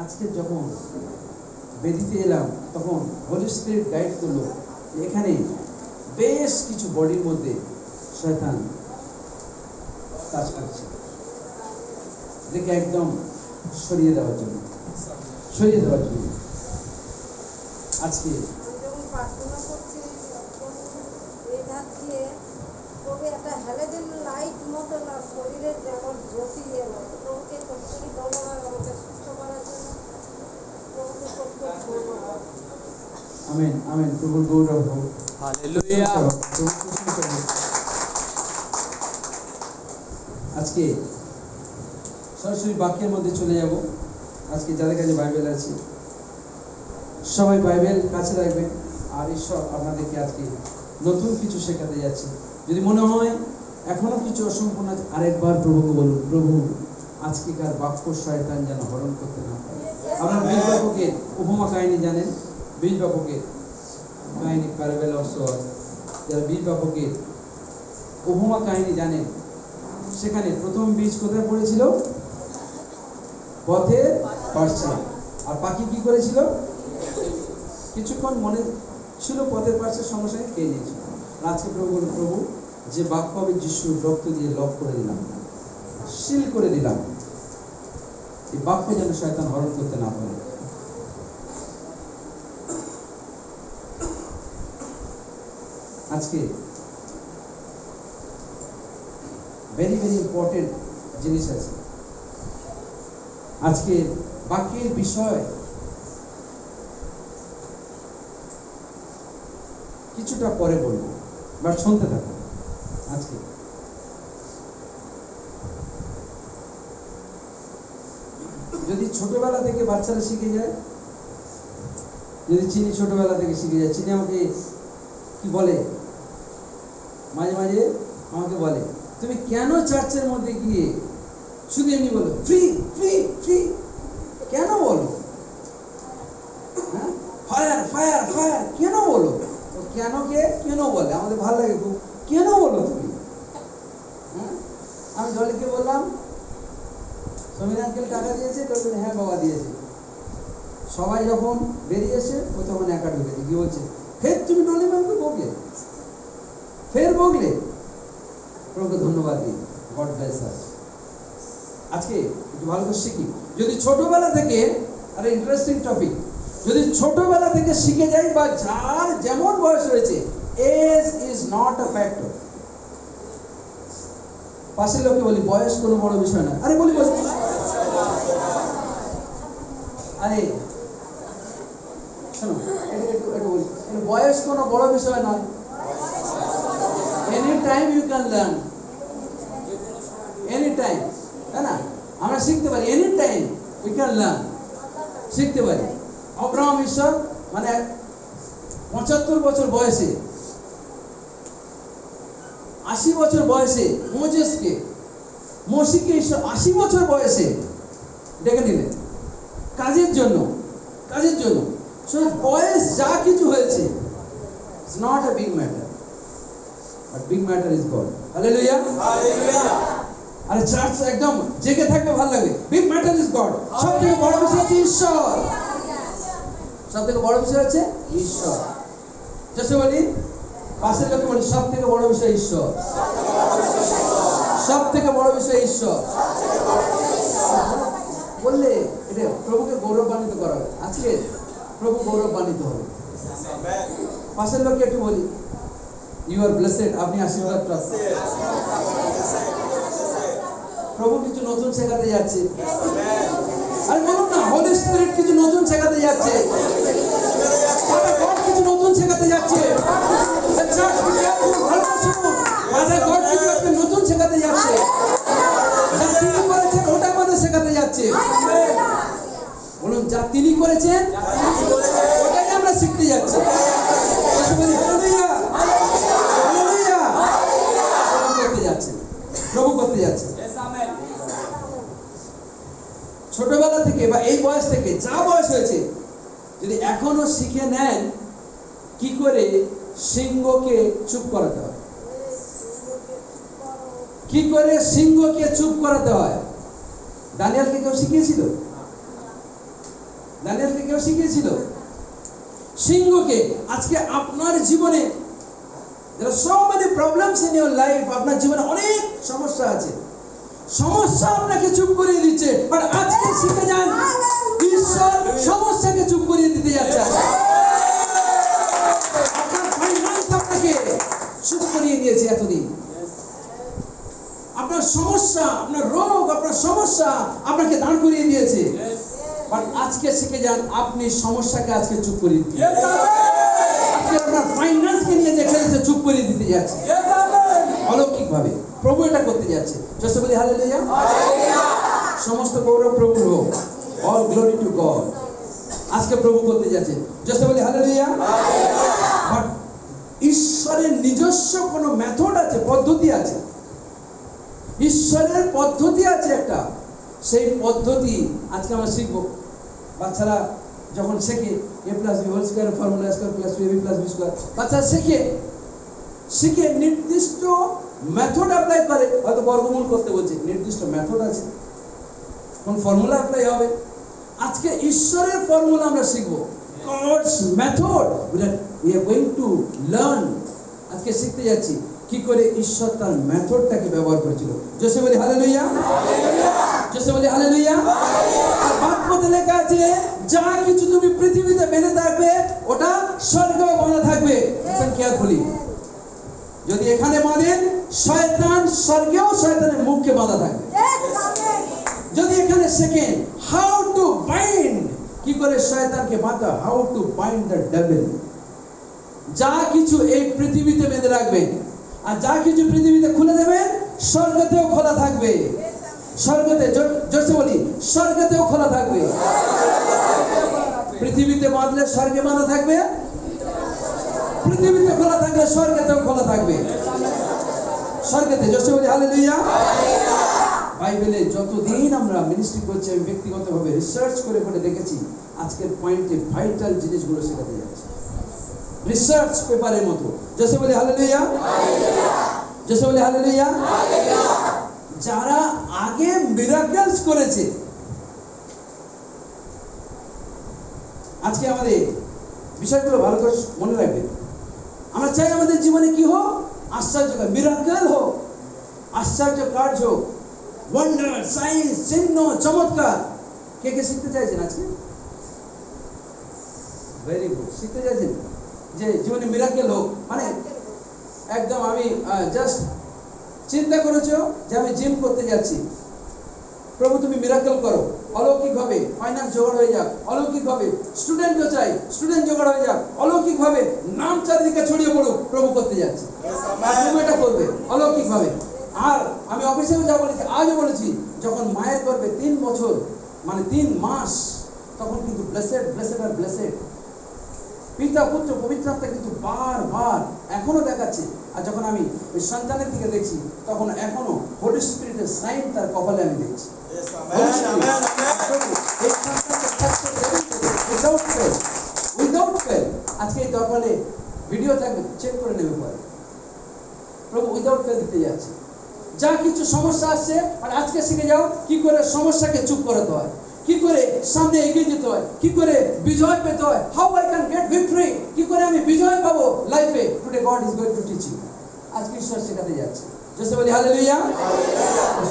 আজকে যখন বেদিতে এলাম তখন হোলি স্পিরিট গাইড করলো এখানে বেশ কিছু বডির মধ্যে শয়তান কাজ করছে, এটাকে একদম সরিয়ে দেওয়ার জন্য আজকে যখন প্রার্থনা করছি এই ধার দিয়ে তবে একটা হ্যালোজেন লাইট মতো না শরীরের যেমন জ্যোতি এলো প্রভুকে করি ধন্যবাদ আমাকে সুস্থ করার জন্য প্রভুকে ধন্যবাদ। Amen amen. প্রভুর গৌরব হোক। হালেলুয়া। আজকে সরাসরি বাক্যের মধ্যে চলে যাব। আজকে যাদের কাছে বাইবেল আছে সবাই বাইবেল কাছে রাখবেন। আর ঈশ্বর আপনাদেরকে আজকে নতুন কিছু শেখাতে যাচ্ছে। যদি মনে হয় এখনো কিছু অসম্পূর্ণ আছে, আরেকবার প্রভুকে বলুন, প্রভু আজকেকার বাক্য শয়তান যেন হরণ করতে না পারে। আপনারা বীজ বাপকের উপমা কাহিনী জানেন? বীজ বাপকের কাহিনী, প্যারাবেল অফ সোয়ার্স, যারা বীজ বাপকের উপমা কাহিনী জানেন, সেখানে প্রথম বীজ কোথায় পড়েছিল? পথের পার্শ্বে। আর পাখি কি করেছিল? কিছুক্ষণ মনে ছিল পথের পার্শ্বে, সঙ্গে সঙ্গে খেয়ে নিয়েছিল। আজকে প্রভু বলুন, প্রভু যে বাক্য আমি যিশুর রক্ত দিয়ে লক করে দিলাম, সিল করে দিলাম, এই বাক্য যেন শয়তান হরণ করতে না পারে। আজকে ভেরি ভেরি ইম্পর্টেন্ট জিনিস আছে। আজকে বাক্যের বিষয় কিছুটা পরে বলবো, বাট শুনতে থাকো। আজকে যদি ছোটবেলা থেকে বাচ্চারা শিখে যায়, যদি চিনি ছোটবেলা থেকে শিখে যায়, চিনি আমাকে কি বলে, মাঝে মাঝে আমাকে বলে, তুমি কেন চার্চের মধ্যে গিয়ে শুধু এমনি বলো ফ্রি ফ্রি ফ্রি, কেন বলো? হ্যাঁ, ফায়ার ফায়ার ফায়ার কেন বলো? কেন কে কেন বলে? আমাদের ভালো লাগে খুব, কেন বলো তুমি? হ্যাঁ, আমি জলিকে বললাম সমীর আঙ্কেল টাকা দিয়েছে, হ্যাঁ বাবা দিয়েছে। সবাই যখন বেরিয়েছে ও তখন একা ঢুকেছে, কি বলছে, ফের তুমি ডলি ম্যামকে বকলে, ফের বকলে। প্রভুকে ধন্যবাদ দিই, গড ব্লেস আস। আজকে একটু ভালো করে শিখি। যদি ছোটবেলা থেকে, আরে ইন্টারেস্টিং টপিক, যদি ছোটবেলা থেকে শিখে যাই, বা যার যেমন বয়স হয়েছে, age is not a factor. পাশের লোককে বলি, বয়স কোনো বড় বিষয় না। আরে বলি বলি, আরে শোনো, একটু বলি, বয়স কোনো বড় বিষয় নয়। Any time you can learn, any time, তাই না? আমরা শিখতে পারি, any time we can learn, শিখতে পারি। অব্রাহাম ঈশ্বর মানে 75 বছর বয়সে, 80 বছর বয়সে মোশিকে ঈশ্বর 80 বছর বয়সে ডেকে নিলেন কাজের জন্য। বয়স যা কিছু হয়েছে, it's not a big matter, but big matter is god. Hallelujah, hallelujah. আরে চার্চ একদম জেগে থাকবে, ভালো লাগবে। Big matter is god. সবথেকে বড় বিষয় হচ্ছে ঈশ্বর, সবথেকে বড় বিষয় হচ্ছে ঈশ্বর। যশো বলি, পাশের লোকে বলি, সব থেকে বড় বিষয় ঈশ্বর, সব থেকে বড় বিষয় ঈশ্বর বললে এটা প্রভুকে গৌরবান্বিত করা হবে। আজকে প্রভু গৌরবান্বিত হবে। পাশের লোককে একটু বলি, ইউ আর ব্লেসেড, আপনি আশীর্বাদ প্রাপ্ত। প্রভু কিছু নতুন শেখাতে যাচ্ছে। আরে বলুন না, হোলি স্পিরিট কিছু নতুন শেখাতে যাচ্ছে, কিছু নতুন শেখাতে যাচ্ছে। নতুন শেখাতে যাচ্ছে, যা তিনি করেছেন ওটা আমাদের শেখাতে যাচ্ছে। বলুন, যা তিনি করেছেন ওটাই আমরা শিখতে যাচ্ছি। প্রভু করতে যাচ্ছে। ছোটবেলা থেকে বা এই বয়স থেকে, যা বয়স হয়েছে, যদি এখনো শিখে নেন কি করে সিংহকে চুপ করাতে হয়, কি করে সিংহকে চুপ করাতে হয়। দানিয়েলকে কেউ শিখিয়েছিল? দানিয়েলকে কেউ শিখিয়েছিল? সিংহকে। আজকে আপনার জীবনে there are so many problems in your life, আপনার জীবনে অনেক সমস্যা আছে, সমস্যা আপনাকে চুপ করিয়ে দিচ্ছে, বাট আজকে শিখে যান ঈশ্বর সমস্যাকে চুপ করিয়ে দিতে যাচ্ছে। আপনার ফাইনান্স আপনাকে চুপ করিয়ে দিয়েছে এতদিন, আপনার সমস্যা, আপনার রোগ, আপনার সমস্যা আপনাকে দাঁড় করিয়ে দিয়েছে, বাট আজকে শিখে যান আপনি সমস্যাকে আজকে চুপ করিয়ে দিতে, আজকে আপনার ফাইনান্সকে নিয়ে যে খেলেছে চুপ করিয়ে দিতে যাচ্ছে অলৌকিকভাবে। প্রভু এটা করতে যাচ্ছে। জোসে বলি হালেলুয়া। সমস্ত গৌরব প্রভুর হোক, অল গ্লোরি টু গড। আজকে প্রভু করতে যাচ্ছে। জোসে বলি হালেলুয়া। বাট ঈশ্বরের নিজস্ব কোনো মেথড আছে, পদ্ধতি আছে, ঈশ্বরের পদ্ধতি আছে একটা, সেই পদ্ধতি আজকে আমরা শিখবো। বাচ্চারা যখন শেখে a plus b whole square formula square plus 2ab plus b square, বাচ্চা শিখে নির্দিষ্ট মেথড অ্যাপ্লাই করে। হয়তো বর্গমূল করতে বলছে, নির্দিষ্ট মেথড আছে, কোন ফর্মুলা অ্যাপ্লাই হবে। আজকে ঈশ্বরের ফর্মুলা আমরা শিখবো, God's method we are going to learn। আজকে শিখতে যাচ্ছি কি করে ঈশ্বর তার মেথডটাকে ব্যবহার করেছিল। জোসে বলি হালেলুয়া। জোসে বলি হালেলুয়া। আর বাক্যতে লেখা আছে যা কিছু তুমি পৃথিবীতে বেঁধে থাকবে ওটা স্বর্গেও বাঁধা থাকবে। Listen carefully. যদি এখানে বাঁধেন শয়তান স্বর্গেও শয়তানের মুখকে বাঁধা থাকবে। যদি এখানে শেখেন হাউ টু বাইন্ড, কি করে শয়তানকে বাঁধা, how to bind the devil, যা কিছু এই পৃথিবীতে বেঁধে রাখবেন আর যা কিছু পৃথিবীতে খুলে দেবেন স্বর্গতেও খোলা থাকবে। স্বর্গতে, জোরে বলি, স্বর্গতেও খোলা থাকবে। পৃথিবীতে বাঁধলে স্বর্গে বাঁধা থাকবে, পৃথিবীতে খোলা থাকলে স্বর্গতেও খোলা থাকবে। স্বর্গতে, জোরে বলি হালেলুয়া। বাইবেলে যতদিন আমরা মিনিস্ট্রি করছি, আমি ব্যক্তিগতভাবে রিসার্চ করে করে দেখেছি, আজকের পয়েন্টে ভাইটাল জিনিসগুলো শেখাতে যাচ্ছে, রিসার্চ পেপারের মতো। জোসে বলি হালেলুয়া। জোসে বলি হালেলুয়া। যারা আগে মিরাকলস করেছে, আজকে আমাদের বিষয়গুলো ভালো করে মনে রাখবেন। আমরা চাই আমাদের জীবনে কি হোক, আশ্চর্য মিরাকল হোক, আশ্চর্য কার্য হোক, ওয়ান্ডার, সাইন্স, চিহ্ন, চমৎকার। কে কে শিখতে চাইছেন আজকে? Very good. শিখতে চাইছেন যে জীবনে মিরাকেল হোক, মানে একদম আমি জাস্ট চিন্তা করেছো যে আমি জিম করতে যাচ্ছি, প্রভু তুমি মিরাকেল করো, অলৌকিকভাবে ফাইনান্স জোগাড় হয়ে যাক, অলৌকিকভাবে স্টুডেন্টও চাই, স্টুডেন্ট জোগাড় হয়ে যাক, অলৌকিকভাবে নাম চারিদিকে ছড়িয়ে পড়ুক, প্রভু করতে যাচ্ছে। প্রভু এটা করবে অলৌকিকভাবে। আর আমি অফিসেও যা বলেছি, আজও বলেছি, যখন মায়ের গর্ভে 3 বছর মানে 3 মাস, তখন কিন্তু ব্লেসেড, ব্লেসেড আর ব্লেসেড, পিতা পুত্র পবিত্র আত্মা কিন্তু বারবার এখনো দেখাচ্ছে। আর যখন আমি ওই সন্তানের দিকে দেখছি, তখন এখনো হোলি স্পিরিটের সাইন তার কপালে আমি দেখছি। আজকে এই দরবারে ভিডিও থাকবে, চেক করে নেবে পরে। প্রভু উইদাউট ফেল দিতে যাচ্ছে। যা কিছু সমস্যা আসছে, আর আজকে শিখে যাও কি করে সমস্যাকে চুপ করাতে হয়, কি করে সামনে এগিয়ে যেতে হয়, কি করে বিজয় পেতে হয়, how I can get victory, কি করে আমি বিজয় পাবো লাইফে। Today God is going to teach you. আজকে ঈশ্বর শেখাতে যাচ্ছে। জোসে বলি হালেলুয়া।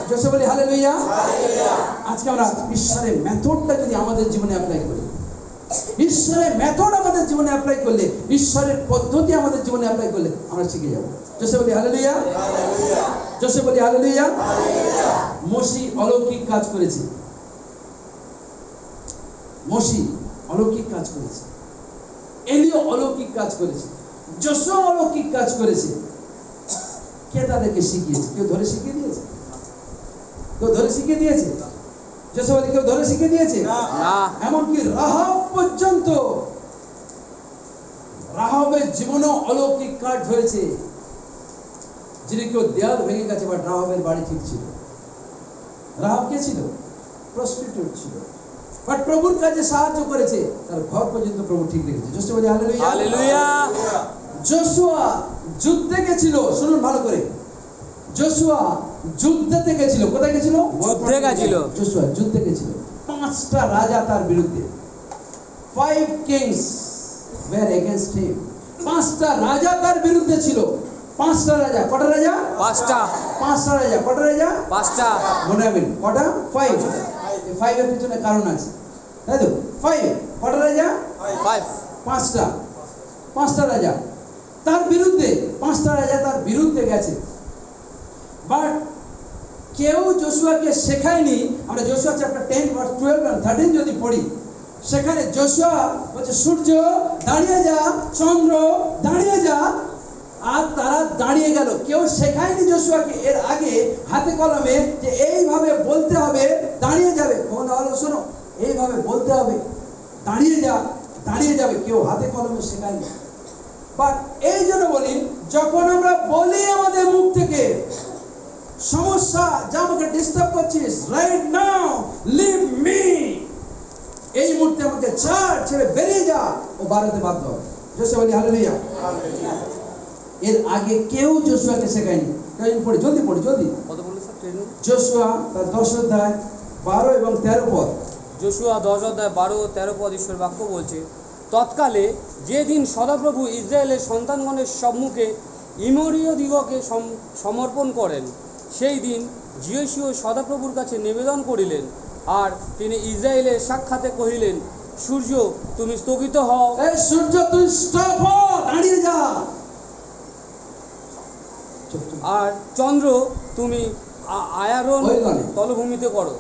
জোসে বলি হালেলুয়া। আজকে আমরা ঈশ্বরের মেথডটা যদি আমাদের জীবনে অ্যাপ্লাই করি, ঈশ্বরের মেথড আমাদের জীবনে অ্যাপ্লাই করলে, ঈশ্বরের পদ্ধতি আমাদের জীবনে অ্যাপ্লাই করলে আমরা শিখে যাব। জোসে বলি হালেলুয়া। জোসে বলি হালেলুয়া। মোশি অলৌকিক কাজ করেছে, মোশি অলৌকিক কাজ করেছে, এলিও অলৌকিক কাজ করেছে, যোশুয়া অলৌকিক কাজ করেছে। কে তাদেরকে শিখিয়েছে? কেউ ধরে শিখিয়ে দিয়েছে? কেউ ধরে শিখিয়ে দিয়েছে? যোশুয়া বলে কেউ ধরে শিখিয়ে দিয়েছে না। এমনকি রাহাব পর্যন্ত, রাহাবের জীবনেও অলৌকিক কাজ হয়েছে। যিনি কেউ দেয়াল ভেঙে গেছে, বাট রাহাবের বাড়ি ঠিক ছিল। রাহাব কে ছিল? প্রস্টিটিউট ছিল, বাট প্রভুর কাজে সাহায্য করেছে, তার ঘর পর্যন্ত প্রভু ঠিক রেখেছে। যোশুয়া বলে হালেলুয়া। হালেলুয়া। যোশুয়া যুদ্ধে গেছিল, শুনুন ভালো করে, যোশুয়া যুদ্ধে গেছিল। কোথায় গেছিল? যুদ্ধে গেছিল। যোশুয়া যুদ্ধে গেছিল। 5টা রাজা তার বিরুদ্ধে, 5 kings were against him. 5টা রাজা তার বিরুদ্ধে ছিল। 5টা রাজা, কটা রাজা? 5টা 5টা রাজা, কটা রাজা? 5টা মনে রাখবেন, কটা? 5। এই 5 এর পিছনে কারণ আছে, তাই তো? 5 কটা রাজা? 5 5টা রাজা তার বিরুদ্ধে, 5টা রাজা তার বিরুদ্ধে গেছে। বাট কেউ যোশুয়াকে শেখায়নি। আমরা যোশুয়া চ্যাপ্টার 10 ভার্স 12 and 13 যদি পড়ি, সেখানে যোশুয়া বলছে সূর্য দাঁড়িয়ে যা, চন্দ্র দাঁড়িয়ে যা, আর তারা দাঁড়িয়ে গেল। কেউ শেখায়নি যোশুয়াকে এর আগে হাতে কলমে যে এইভাবে বলতে হবে, দাঁড়িয়ে যাবে। কখনো হলো শোনো, এইভাবে বলতে হবে, দাঁড়িয়ে যা, দাঁড়িয়ে যাবে। কেউ হাতে কলমে শেখায়নি। বাট এই জন্য বলি, যখন আমরা বলি আমাদের মুখ থেকে সমস্যা যা আমাকে ডিস্টার্ব করছিস, রাইট নাও লিভ মি, এই মুহূর্তে আমাকে ছাড়, ছেড়ে বেরিয়ে যা, ও বাড়াতে বাধ্য হবে। যোশুয়া বলি হালেলুয়া। এর আগে কেউ যোশুয়াকে শেখায়নি। পড়ি জলদি, পড়ি জলদি। কত বললে স্যার? 10 যোশুয়া তার 10 অধ্যায় 12 এবং 13 পদ। যোশুয়া 10 অধ্যায় 12 ও 13 পদ ঈশ্বর বাক্য বলছে, তৎকালে যেদিন সদাপ্রভু ইসরায়েলের সন্তানগণের সম্মুখে ইমরীয় দিগকে সমর্পণ করেন, সেই দিন যিশু সদাপ্রভুর কাছে নিবেদন করিলেন, আর তিনি ইসরায়েলের সাক্ষাতে কহিলেন, সূর্য তুমি স্থগিত হও, এই সূর্য তুই স্টপ হ, দাঁড়িয়ে যা। চুপ, চুপ। আর চন্দ্র তুমি আয়ারন ওই গানে। তলভূমিতে করো।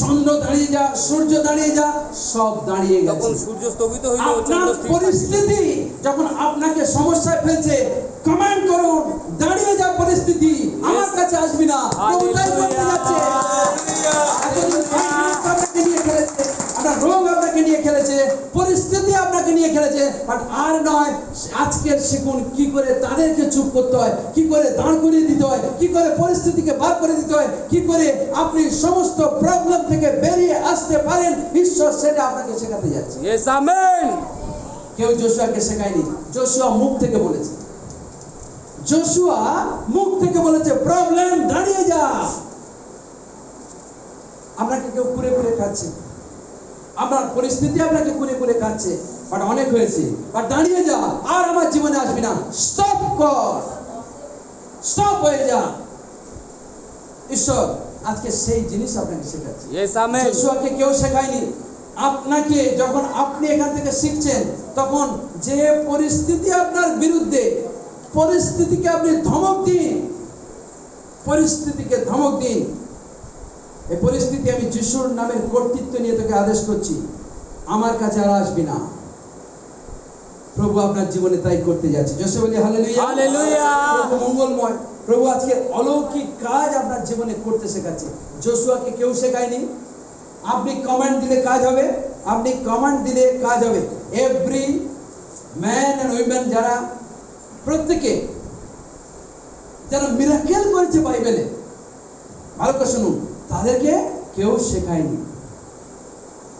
চন্দ্র দাঁড়িয়ে যা, সূর্য দাঁড়িয়ে যা, সব দাঁড়িয়ে তখন গেছে। সূর্য স্থগিত হইল ও আপনার চন্দ্র স্থির থাকিল। পরিস্থিতি যখন আপনাকে সমস্যায় ফেলছে, কমান্ড করুন, দাঁড়িয়ে যা পরিস্থিতি, আমার কাছে আসবি না। প্রভু তাই করতে যাচ্ছে। এতদিন finance আপনাকে নিয়ে খেলেছে, আপনার রোগ আপনাকে নিয়ে খেলেছে, পরিস্থিতি আপনাকে নিয়ে খেলেছে, বাট আর নয়। আজকের শিখুন কি করে তাদেরকে চুপ করতে হয়, কি করে দাঁড় করিয়ে দিতে হয়, কি করে পরিস্থিতিকে বার করে দিতে হয়, কি করে আপনি সমস্ত প্রবলেম থেকে বেরিয়ে আসতে পারেন। ঈশ্বর সেটা আপনাকে শেখাতে যাচ্ছে। Yes amen. কেউ যোশুয়াকে শেখায়নি, যোশুয়া মুখ থেকে বলেছে। যোশুয়া মুখ থেকে বলেছে, প্রবলেম দাঁড়িয়ে যা। আপনাকে কেউ কুরে কুরে খাচ্ছে, আপনার পরিস্থিতি আপনাকে কুরে কুরে খাচ্ছে, বাট অনেক হয়েছে, বাট দাঁড়িয়ে যা, আর আমার জীবনে আসবি না। স্টপ কর, স্টপ হয়ে যা। ঈশ্বর আজকে সেই জিনিস আপনাকে শেখাচ্ছে। Yes amen. যোশুয়াকে কেউ শেখায়নি। আপনাকে যখন আপনি এখান থেকে শিখছেন, তখন যে পরিস্থিতি আপনার বিরুদ্ধে, পরিস্থিতিকে আপনি ধমক দিন, পরিস্থিতিকে ধমক দিন। এই পরিস্থিতি আমি যিশুর নামের কর্তৃত্ব নিয়ে তোকে আদেশ করছি, আমার কাছে আর আসবি না। প্রভু আপনার জীবনে তাই করতে যাচ্ছে। যোশুয়া বলি হালেলুয়া। হালেলুয়া। প্রভু মঙ্গলময়। প্রভু আজকে অলৌকিক কাজ আপনার জীবনে করতে শেখাচ্ছে। যোশুয়াকে কেউ শেখায়নি। আপনি কমান্ড দিলে কাজ হবে, আপনি কমান্ড দিলে কাজ হবে। এভরি ম্যান এন্ড উইমেন, যারা প্রত্যেকে যারা মিরাকেল করেছে বাইবেলে, ভালো করে শুনুন, তাদেরকে কেউ শেখায়নি।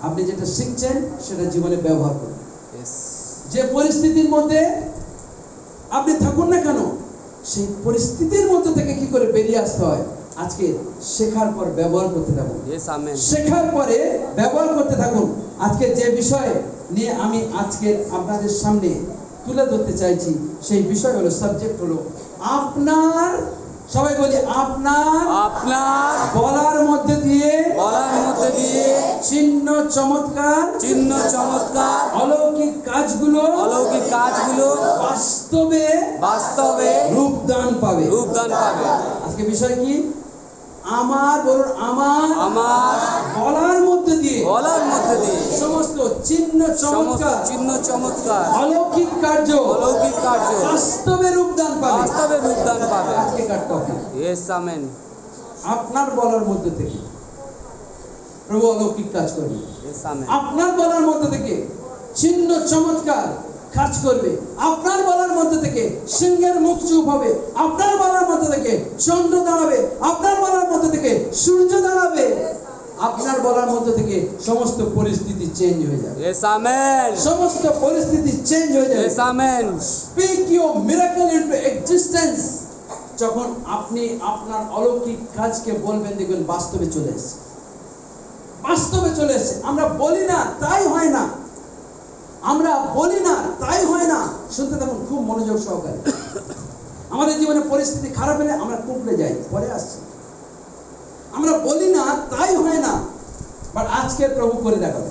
আপনি যেটা শিখছেন সেটা জীবনে ব্যবহার করুন। ইয়েস। যে পরিস্থিতির মধ্যে আপনি থাকুন না কেন, সেই পরিস্থিতির মধ্যে থেকে কি করে বেরিয়ে আসতে হয়, আজকে শেখার পর ব্যবহার করতে থাকুন। Yes amen. শেখার পরে ব্যবহার করতে থাকুন। আজকে যে বিষয় নিয়ে আমি আজকে আপনাদের সামনে তুলে ধরতে চাইছি, সেই বিষয় হলো, সাবজেক্ট হলো আপনার, সবাই বলি আপনার আপনার বলার মধ্যে দিয়ে, বলার মধ্যে দিয়ে চিহ্ন চমৎকার, চিহ্ন চমৎকার, অলৌকিক কাজগুলো অলৌকিক কাজগুলো বাস্তবে বাস্তবে রূপদান পাবে। রূপদান পাবে। আজকে বিষয় কি? আমার, বলুন আমার আমার বলার মধ্যে দিয়ে বলার মধ্যে দিয়ে সমস্ত চিহ্ন সমস্ত চমৎকার, চিহ্ন চমৎকার, অলৌকিক কার্য অলৌকিক কার্য বাস্তবে রূপদান পাবে। বাস্তবে রূপদান পাবে। আজকে কার টপিক? Yes amen. আপনার বলার মধ্যে থেকে প্রভু অলৌকিক কাজ করবে। Yes amen. আপনার বলার মধ্যে থেকে চিহ্ন চমৎকার কাজ করবে। আপনার বলার মধ্যে থেকে সিংহের মুখ চুপ হবে। আপনার বলার মধ্যে থেকে চন্দ্র দাঁড়াবে। আপনার বলার মধ্যে থেকে সূর্য দাঁড়াবে। আপনার বলার মধ্যে থেকে সমস্ত পরিস্থিতি চেঞ্জ হয়ে যাবে। Yes amen. সমস্ত পরিস্থিতি চেঞ্জ হয়ে যাবে। Yes amen. Speak your miracle into existence. যখন আপনি আপনার অলৌকিক কাজকে বলবেন, দেখবেন বাস্তবে চলে এসেছে, বাস্তবে চলে এসেছে। আমরা বলি না, তাই হয় না। আমরা বলি না তাই হয় না। শুনতে থাকুন খুব মনোযোগ সহকারে। আমাদের জীবনে পরিস্থিতি খারাপ হলে আমরা কুঁকড়ে যাই, পরে আসছি। আমরা বলি না তাই হয় না, বাট আজকে প্রভু করে দেখাবে।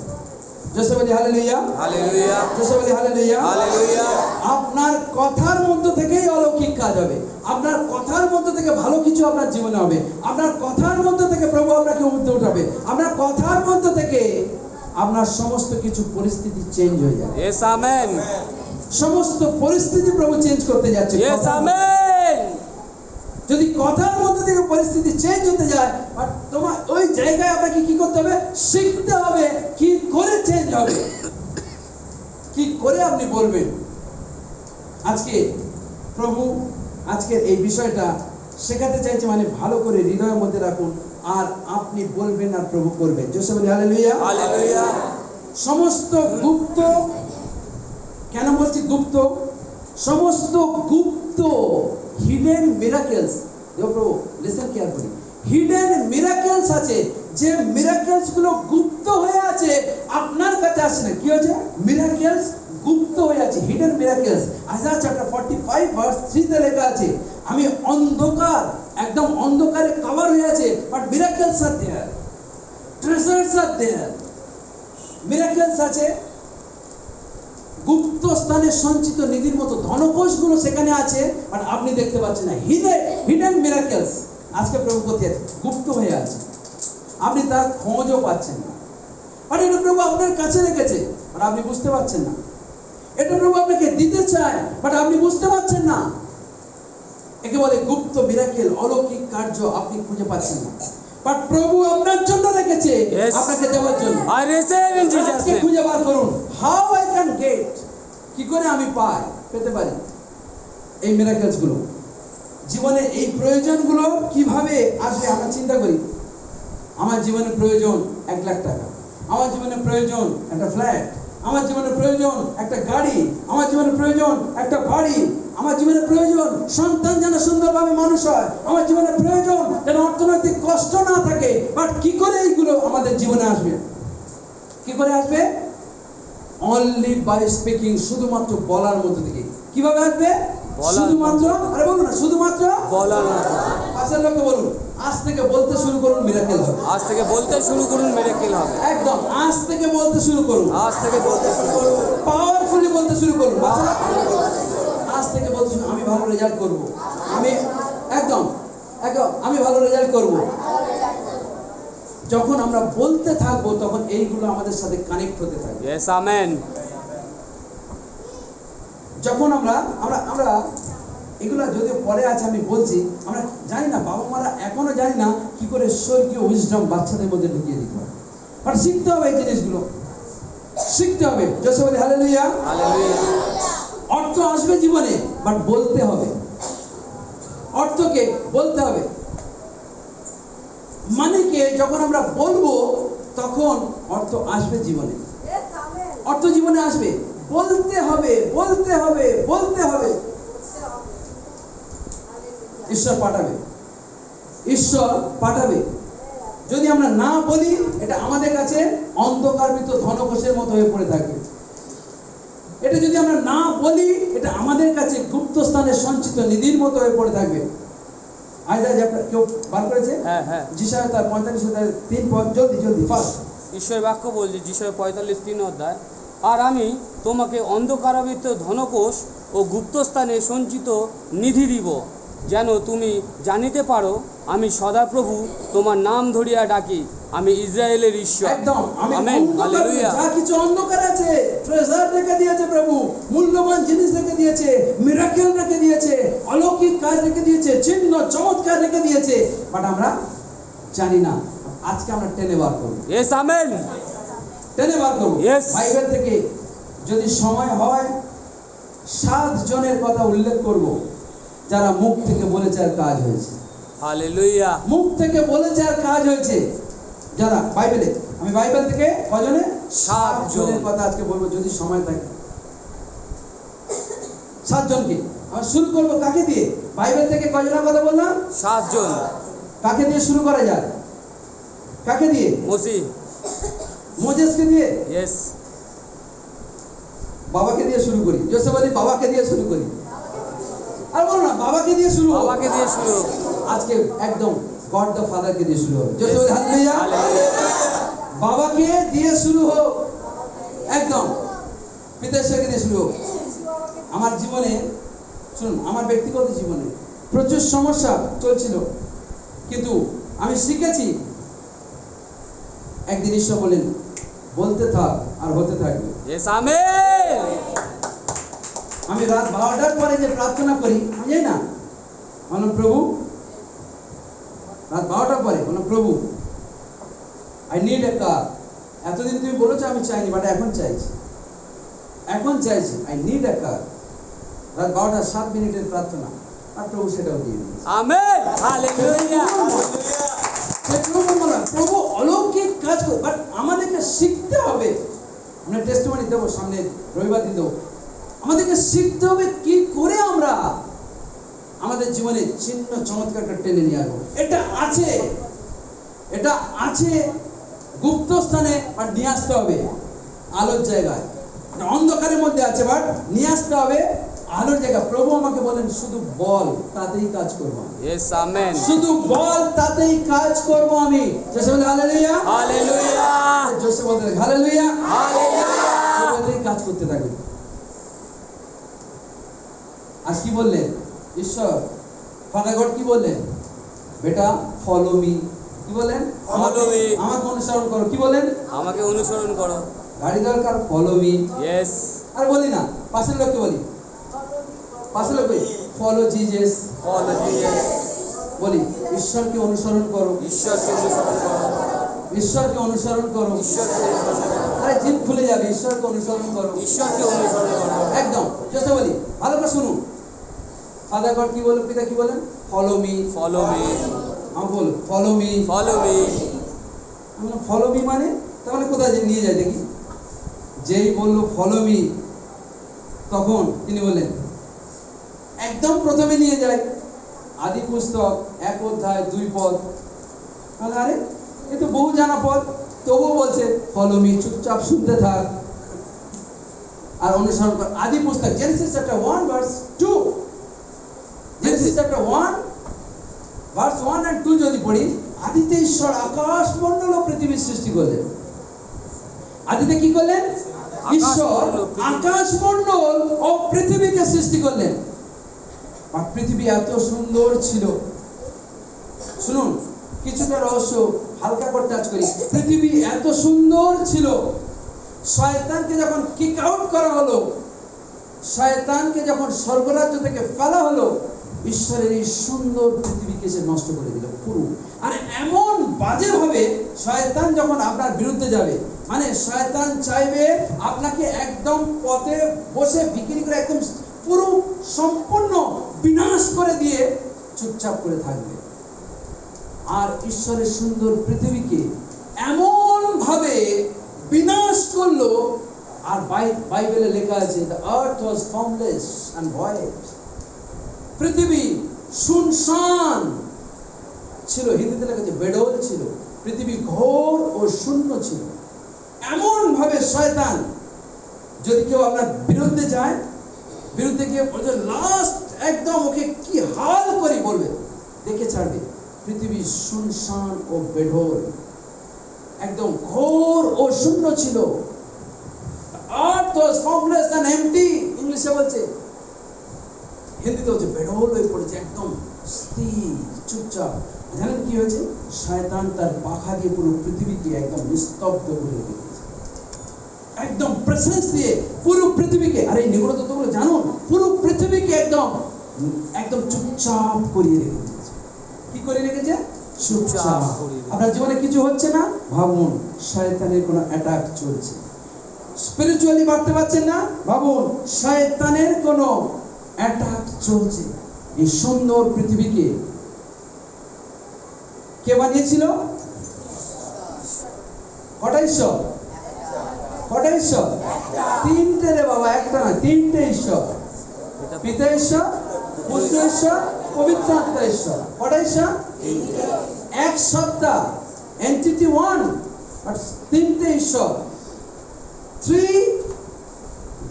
জোসে বলি হালেলুয়া, হালেলুয়া, জোসে বলি হালেলুয়া। হালেলুয়া। আপনার কথার মধ্যে থেকেই অলৌকিক কাজ হবে। আপনার কথার মধ্যে থেকে ভালো কিছু আপনার জীবনে হবে। আপনার কথার মধ্যে থেকে প্রভু আপনাকে উঠতে উঠাবে। আপনার কথার মধ্যে থেকে আপনার সমস্ত কিছু পরিস্থিতি চেঞ্জ হয়ে যাবে। ইয়েস আমেন, সমস্ত পরিস্থিতি প্রভু চেঞ্জ করতে যাচ্ছে। Yes amen. যদি কথার মধ্যে থেকে পরিস্থিতি চেঞ্জ হতে যায়, আর তোমার ওই জায়গায় আপনাকে কি করতে হবে? শিখতে হবে কি করে চেঞ্জ হবে, কি করে আপনি বলবেন। আজকে প্রভু আজকের এই বিষয়টা শেখাতে চাইছে, মানে ভালো করে হৃদয়ের মধ্যে রাখুন, আর আপনি বলবেন আর প্রভু করবেন। জোসে বলি হালেলুয়া, হালেলুয়া। সমস্ত গুপ্ত, কেন বলছি গুপ্ত? সমস্ত গুপ্ত হিডেন মিরাকেলস, প্রভু লিসেন কেয়ারফুলি, হিডেন মিরাকেলস আছে, যে মিরাকেলস গুলো গুপ্ত হয়ে আছে, আপনার কাছে আসে না। কি হয়েছে? মিরাকেলস গুপ্ত হয়ে আছে, hidden miracles. Isaiah chapter 45 verse 3 তে লেখা আছে, আমি অন্ধকার, একদম অন্ধকারে কভার হয়ে আছে, but miracles are there, treasures are there. Miracles আছে, গুপ্ত স্থানে সঞ্চিত নিধির মতো ধনকোষগুলো সেখানে আছে, বাট আপনি দেখতে পাচ্ছেন না। হিডেন মিরাকেলস আজকে প্রভু কোথায় আছে? গুপ্ত হয়ে আছে, আপনি তার খোঁজও পাচ্ছেন না। আর এটা প্রভু আপনার কাছে রেখেছে, আর আপনি বুঝতে পারছেন না। এটা প্রভু আপনাকে দিতে চায়, বাট আপনি বুঝতে পারছেন না। একে বলে গুপ্ত মিরাকেল, অলৌকিক কার্য আপনি খুঁজে পাচ্ছেন না, বাট প্রভু আপনার জন্য রেখেছে, Yes. আপনাকে দেওয়ার জন্য। I receive in Jesus' আজকে name. খুঁজে বার করুন, হাউ আই ক্যান গেট, কি করে আমি পেতে পারি এই মিরাকেলস গুলো। জীবনে এই প্রয়োজনগুলো কিভাবে আসবে? আমরা চিন্তা করি, আমার জীবনে প্রয়োজন 1 লাখ টাকা, আমার জীবনে প্রয়োজন একটা ফ্ল্যাট, আমার জীবনে প্রয়োজন একটা গাড়ি, আমার জীবনে প্রয়োজন একটা বাড়ি, আমার জীবনে প্রয়োজন সন্তান যেন সুন্দরভাবে মানুষ হয়, আমার জীবনে প্রয়োজন যেন অর্থনৈতিক কষ্ট না থাকে। বাট কি করে এইগুলো আমাদের জীবনে আসবে? কি করে আসবে? অনলি বাই স্পিকিং, শুধুমাত্র বলার মধ্যে থেকে। কিভাবে আসবে? বলার শুধুমাত্র, আরে বলুন না, শুধুমাত্র বলার মতো। পাশের লোককে বলুন, আজ থেকে বলতে শুরু করুন, মিরাকেল হবে। আজ থেকে বলতে শুরু করুন, মিরাকেল হবে। একদম আজ থেকে বলতে শুরু করুন, আজ থেকে বলতে শুরু করুন, পাওয়ারফুলি বলতে শুরু করুন। আজ থেকে বলতে শুরু, আমি ভালো রেজাল্ট করব, আমি একদম একদম আমি ভালো রেজাল্ট করব। যখন আমরা বলতে থাকবো, তখন এইগুলো আমাদের সাথে কানেক্ট হতে থাকবে। Yes amen. যখন আমরা আমরা আমরা এগুলো যদিও পরে আছে, আমি বলছি, আমরা জানি না, বাবা মারা এখনো জানি না কি করে স্বর্গীয় উইজডম বাচ্চাদের মধ্যে ঢুকিয়ে দিতে হয়। বাট শিখতে হবে, এই জিনিসগুলো শিখতে হবে। জোসে বলি হালেলুয়া, হালেলুয়া। অর্থ আসবে জীবনে, বাট বলতে হবে। অর্থকে বলতে হবে, মানেকে যখন আমরা বলবো, তখন অর্থ আসবে জীবনে। Yes, amen. অর্থ জীবনে আসবে, বলতে হবে, বলতে হবে, বলতে হবে। ঈশ্বর পাঠাবে, ঈশ্বর পাঠাবে। যদি আমরা না বলি, এটা আমাদের কাছে অন্ধকারমৃত ধনকোষের মতো হয়ে পড়ে থাকবে। এটা যদি আমরা না বলি, এটা আমাদের কাছে গুপ্ত স্থানে সঞ্চিত নিধির মতো হয়ে পড়ে থাকবে। আইজায়া কেউ বার করেছে? হ্যাঁ হ্যাঁ, যিশায়া তার 45:3 পদ, জলদি জলদি ফাস্ট। ঈশ্বরের বাক্য বলছে, যিশায়া 45:3 অধ্যায়, আর আমি তোমাকে অন্ধকারাবৃত ধনকোষ ও গুপ্তস্থানে সঞ্চিত নিধি দিব, যেন তুমি জানিতে পারো আমি সদাপ্রভু তোমার নাম ধরিয়া ডাকি, আমি ইসরায়েলের ঈশ্বর। একদম, আমি আমেন, হালেলুয়া। যা কিছু অন্ধকার আছে, ট্রেজার রেখে দিয়েছে প্রভু, মূল্যবান জিনিস রেখে দিয়েছে, মিরাকেল রেখে দিয়েছে, অলৌকিক কাজ রেখে দিয়েছে, চিহ্ন চমৎকার রেখে দিয়েছে, বাট আমরা জানি না। আজকে আমরা টেনে বার করব, ইয়েস আমেন। টেনে বার করব। Yes. বাইবেল থেকে যদি সময় হয় 7 জনের কথা উল্লেখ করব, যারা মুখ থেকে বলেছে আর কাজ হয়েছে। হালেলুয়া। মুখ থেকে বলেছে আর কাজ হয়েছে যারা বাইবেলে। আমি বাইবেল থেকে কজনে? 7 জনের কথা আজকে বলবো, যদি সময় থাকে। 7 জনকে আমরা শুরু করবো। কাকে দিয়ে? বাইবেল থেকে কজনের কথা বললাম? 7 জন। কাকে দিয়ে শুরু করা যায়? কাকে দিয়ে? মসি। মোজেসকে দিয়ে। ইয়েস। বাবাকে দিয়ে শুরু করি, জোসে বলি বাবাকে দিয়ে শুরু করি। আর বলো না বাবাকে দিয়ে শুরু হোক। বাবাকে দিয়ে শুরু হোক। আজকে একদম গড দ্য ফাদারকে দিয়ে শুরু হোক, জোসে বলি হালেলুয়া। বাবাকে দিয়ে শুরু হোক, একদম পিতা ঈশ্বরকে দিয়ে শুরু হোক। আমার জীবনে শুনুন, আমার ব্যক্তিগত জীবনে প্রচুর সমস্যা চলছিল, কিন্তু আমি শিখেছি একদিন ঈশ্বর বলেন বলতে থাক আর হতে থাকবে। Yes, amen. আমি রাত 12টার পরে যে প্রার্থনা করি, আমি জানি না, বললাম প্রভু, রাত 12টার পরে বললাম প্রভু আই নিড এ কার। এতদিন তুমি বলেছো আমি চাইনি, বাট এখন চাইছি, এখন চাইছি, আই নিড এ কার। রাত 12টা 7 মিনিটের প্রার্থনা, আর প্রভু সেটাও দিয়ে দিয়েছে। Amen, hallelujah. প্রভু অলৌকিক কাজ করে, বাট আমাদেরকে শিখতে হবে। আমরা টেস্টিমনি দেবো সামনে রবিবার দিন দেবো। আমাদেরকে শিখতে হবে কি করে আমরা আমাদের জীবনে চিহ্ন চমৎকারটা টেনে নিয়ে আসবো। এটা আছে, এটা আছে গুপ্ত স্থানে, আর নিয়ে আসতে হবে আলোর জায়গায়। অন্ধকারের মধ্যে আছে, বাট নিয়ে আসতে হবে আলোর জায়গা। প্রভু আমাকে বলেন শুধু বল, তাতেই কাজ করবো। Yes, amen. শুধু বল, তাতেই কাজ করবো আমি। জোসে বলে হালেলুয়া, হালেলুয়া, জোসে বলতে হালেলুয়া, হালেলুয়া। তাতেই কাজ করতে থাকবে। আর কি বললেন ঈশ্বর, ফাদার গড কি বললেন? বেটা ফলো মি। কি বলেন? Follow me. আমাকে অনুসরণ করো। কি বলেন? আমাকে অনুসরণ করো। গাড়ি দরকার, ফলো মি। ইয়েস, আর বলি না, পাশের লোককে বলি, পাশের লোক বলি ফলো জিজাস। Follow Jesus. বলি ঈশ্বরকে অনুসরণ করো, ঈশ্বরকে অনুসরণ করো, ঈশ্বরকে অনুসরণ করো। ঈশ্বরকে অনুসরণ করো, আরে জিভ খুলে যাবে, ঈশ্বরকে অনুসরণ করো। ঈশ্বরকে অনুসরণ করো। একদম জোসে বলি, ভালো করে শুনুন। ফাদার গড কি বলেন, পিতা কি বলেন? Follow me. ফলো মি, আমি বল ফলো মি। Follow me. আমি ফলো মি মানে, তার মানে কোথায় যে নিয়ে যায় দেখি। যেই বললো ফলো মি, তখন তিনি বললেন একদম প্রথমে নিয়ে যায় আদি পুস্তক 1 অধ্যায় 2 পদ। আরে এ তো বহু জানা পদ, তবুও বলছে ফলো মি, চুপচাপ শুনতে থাক আর অনুসরণ কর। আদি পুস্তক Genesis chapter 1 verse 2, Genesis chapter 1 verse 1 and 2 যদি পড়ি, আদিতে ঈশ্বর আকাশ মণ্ডল ও পৃথিবীর সৃষ্টি করলেন। আদিতে কি করলেন? ঈশ্বর আকাশ মণ্ডল ও পৃথিবীকে সৃষ্টি করলেন। আর পৃথিবী এত সুন্দর ছিল। শুনুন, কিছুটা রহস্য হালকা করে টাচ করি। পৃথিবী এত সুন্দর ছিল, শয়তানকে যখন কিক আউট করা হলো, শয়তানকে যখন স্বর্গরাজ্য থেকে ফেলা হলো, ঈশ্বরের এই সুন্দর পৃথিবীকে সে নষ্ট করে দিল পুরো। আর এমন বাজে ভাবে শয়তান যখন আপনার বিরুদ্ধে যাবে, মানে শয়তান চাইবে আপনাকে একদম পথে বসে বিক্রি করে একদম পুরো সম্পূর্ণ বিনাশ করে দিয়ে চুপচাপ করে থাকবে। আর ঈশ্বরের সুন্দর পৃথিবীকে এমন ভাবে বিনাশ করলো, আর বাইবেলে লেখা আছে the earth was formless and void. পৃথিবী শুনশান ছিল, হিন্দিতে লেখা আছে বেডল ছিল। পৃথিবী ঘোর ও শূন্য ছিল। এমন ভাবে শয়তান, যদি কেউ আপনার বিরুদ্ধে যায়, বিরুদ্ধে গিয়ে বলছে লাস্ট একদম ওকে কি হাল করি বলবে, দেখে ছাড়বে। পৃথিবী শুনশান ও বেঢল, একদম ঘোর ও শূন্য ছিল। earth was formless and empty, ইংলিশে বলছে, হিন্দিতে হচ্ছে বেঢল হয়ে পড়েছে, একদম স্থির চুপচাপ। জানেন কি হয়েছে? শয়তান তার পাখা দিয়ে পুরো পৃথিবীকে একদম নিস্তব্ধ করে দিয়েছে, একদম প্রেসেন্স দিয়ে পুরো পৃথিবীকে। আরে নিগুলো তো তোমরা জানো, পুরো পৃথিবীকে একদম একদম চুপচাপ করিয়ে রেখে দিয়েছে। কি করে রেখেছে? চুপচাপ। আপনার জীবনে কিছু হচ্ছে না, ভাবুন শয়তানের কোনো অ্যাটাক চলছে। স্পিরিচুয়ালি বাড়তে পারছেন না, ভাবুন শয়তানের কোনো অ্যাটাক চলছে। এই সুন্দর পৃথিবীকে কে বানিয়েছিল? কটা ঈশ্বর? কটা ঈশ্বর? তিনটে রে বাবা, একটা না, তিনটে ঈশ্বর। পিতা ঈশ্বর, পুত্র ঈশ্বর, পবিত্র আত্মা ঈশ্বর। কটা ঈশ্বর? এক সত্তা, এন্টিটি ওয়ান, বাট তিনটে ঈশ্বর। থ্রি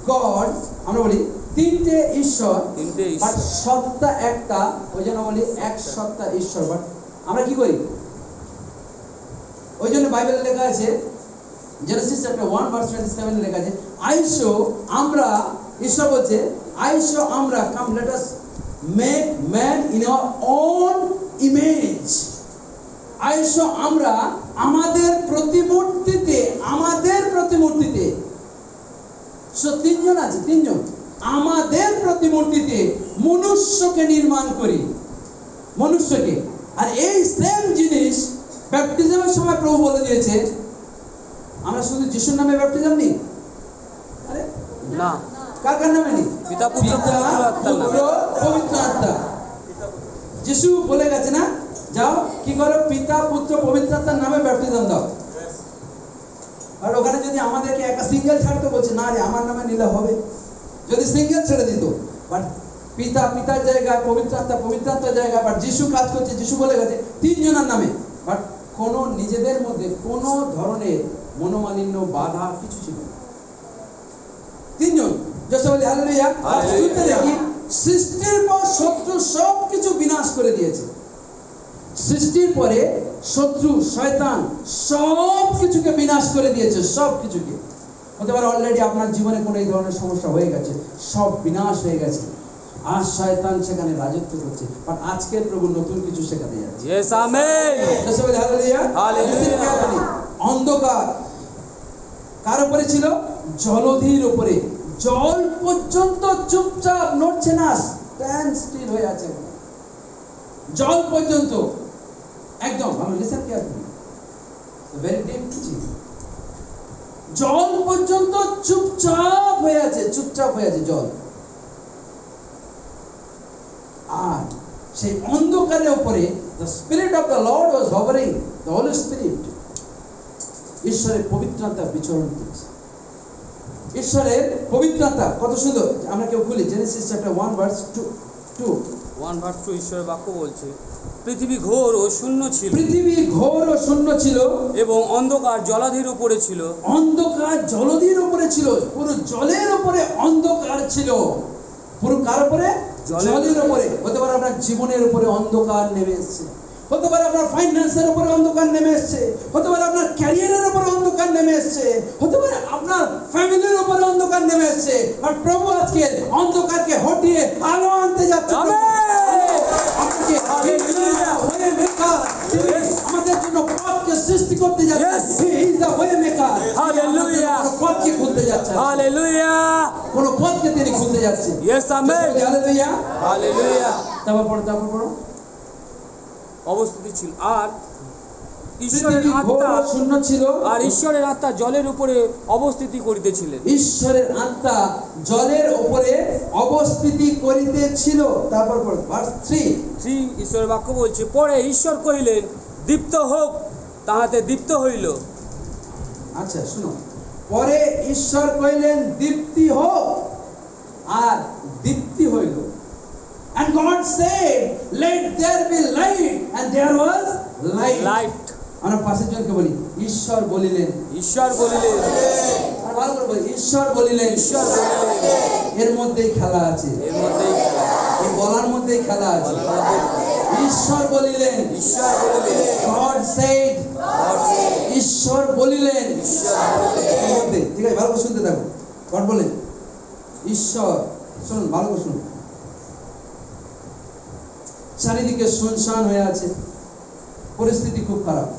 গড, আমরা বলি তিনটে ঈশ্বর, তিনটে বাট ঈশ্বর। সত্তা একটা, ওই জন্য বলি এক সত্তা ঈশ্বর। বাট আমরা কি করি? ওই জন্য বাইবেলে লেখা আছে, জেনেসিস চ্যাপ্টার 1 ভার্স 27 লেখা আছে, আইসো আমরা, ঈশ্বর বলছে আইসো আমরা, come let us make man in our own image. আইসো আমরা আমাদের প্রতিমূর্তিতে, আমাদের প্রতিমূর্তিতে। সো তিনজন আছে, তিনজন, আমাদের প্রতিমূর্তিতে মনুষ্যকে নির্মাণ করি, মনুষ্যকে। আর এই সেম জিনিস ব্যাপটিজমের সময় প্রভু বলে দিয়েছে। আমরা শুধু যিশুর নামে ব্যাপটিজম নিই? আরে না, কার কার নামে নিই? পিতা, পুত্র, পবিত্র আত্মার নামে। পুত্র, পবিত্র আত্মা। যিশু বলে গেছে না, যাও কি করো, পিতা, পুত্র, পবিত্র আত্মার নামে ব্যাপটিজম দাও। আর ওখানে যদি আমাদেরকে একটা সিঙ্গেল ছাড়তে বলছে, না রে আমার নামে নিলে হবে, যদি সিঙ্গেল ছেড়ে দিত। বাট পিতা পিতার জায়গায়, পবিত্র আত্মা পবিত্র আত্মার জায়গায়, বাট যিশু কাজ করছে, যিশু বলে গেছে তিনজনের নামে। বাট কোনো নিজেদের মধ্যে কোনো ধরনের মনোমালিন্য, বাধা কিছু ছিল না। তিনজন। জোসে বলি হালেলুয়া। শুনতে দেখি, সৃষ্টির পর শত্রু সব কিছু বিনাশ করে দিয়েছে। সৃষ্টির পরে শত্রু শয়তান সব কিছুকে বিনাশ করে দিয়েছে, সব কিছুকে। হতে পারে অলরেডি আপনার জীবনে কোনো এই ধরনের সমস্যা হয়ে গেছে, সব বিনাশ হয়ে গেছে, আর শয়তান সেখানে রাজত্ব করছে। বাট আজকের প্রভু নতুন কিছু শেখাতে যাচ্ছে। Yes, amen. জোসে বলি হালেলুয়া। হালেলুয়া। অন্ধকার কার উপরে ছিল? জলধির উপরে। জল পর্যন্ত চুপচাপ, নড়ছে না, স্ট্যান্ড স্টিল হয়ে আছে। জল পর্যন্ত একদম, ভালো listen carefully, very deep teaching. জল পর্যন্ত চুপচাপ হয়ে আছে, চুপচাপ হয়ে আছে জল। আর সেই অন্ধকারের উপরে the spirit of the Lord was hovering, the Holy Spirit, ঈশ্বরের পবিত্রতা বিচরণ করছে। ঈশ্বরের পবিত্রতা কত সুন্দর। আমরা কেউ খুলি জেনেসিস চ্যাপ্টার 1 ভার্স 2। 1 ভার্স 2 ঈশ্বরের বাক্য বলছে, পৃথিবী ঘোর ও শূন্য ছিল, পৃথিবী ঘোর ও শূন্য ছিল, এবং অন্ধকার জলাধির উপরে ছিল। অন্ধকার জলধির উপরে ছিল, পুরো জলের উপরে অন্ধকার ছিল। পুরো কার উপরে? জলের উপরে। হতে পারে আপনার জীবনের উপরে অন্ধকার নেমে এসেছে, হতে পারে আপনার ফাইন্যান্সের উপরে অন্ধকার নেমে এসেছে, হতে পারে আপনার ক্যারিয়ারের উপরে অন্ধকার নেমে এসেছে, হতে পারে আপনার ফ্যামিলির উপরে অন্ধকার নেমে এসেছে। আর প্রভু আজকে অন্ধকারকে হটিয়ে আলো আনতে যাচ্ছে। আমাদের জন্য পথকে সৃষ্টি করতে যাচ্ছে। He is the way maker. Hallelujah. পথকে খুলতে যাচ্ছে, হালেলুয়া। কোন পথকে তিনি খুলতে যাচ্ছে। Yes, amen. হালেলুয়া। হালেলুয়া। তারপর পড়ো। অবস্থিতি ছিল, আর ঈশ্বরের পৃথিবী ঘোর আত্মা, ও শূন্য ছিল, আর ঈশ্বরের আত্মা জলের উপরে অবস্থিতি করিতেছিলেন। ঈশ্বরের আত্মা জলের উপরে অবস্থিতি করিতেছিল। তারপর পড়ো ভার্স 3। ঈশ্বরের বাক্য বলছে, পরে ঈশ্বর কহিলেন, দীপ্ত হোক, তাহাতে দীপ্ত হইল। আচ্ছা শুনো, পরে ঈশ্বর কইলেন দীপ্তি হোক, আর দীপ্তি হইল। And God said, let there be light, and there was light. Light. আমরা পাশের জনকে বলি, ঈশ্বর বলিলেন। ঈশ্বর বলিলেন, আর ভালো করে বলি, ঈশ্বর বলিলেন। ঈশ্বর বলিলেন। এর মধ্যেই খেলা আছে, এর মধ্যেই এই বলার মধ্যেই খেলা আছে। বলার মধ্যেই। ঈশ্বর বলিলেন। ঈশ্বর বলিলেন। God said, God said, ঈশ্বর বলিলেন। ঈশ্বর বলিলেন। এর মধ্যে, ঠিক আছে, ভালো করে শুনতে থাকো। God বলেন, ঈশ্বর, শুনুন ভালো করে শুনুন। চারিদিকে শুনশান হয়ে আছে, পরিস্থিতি খুব খারাপ।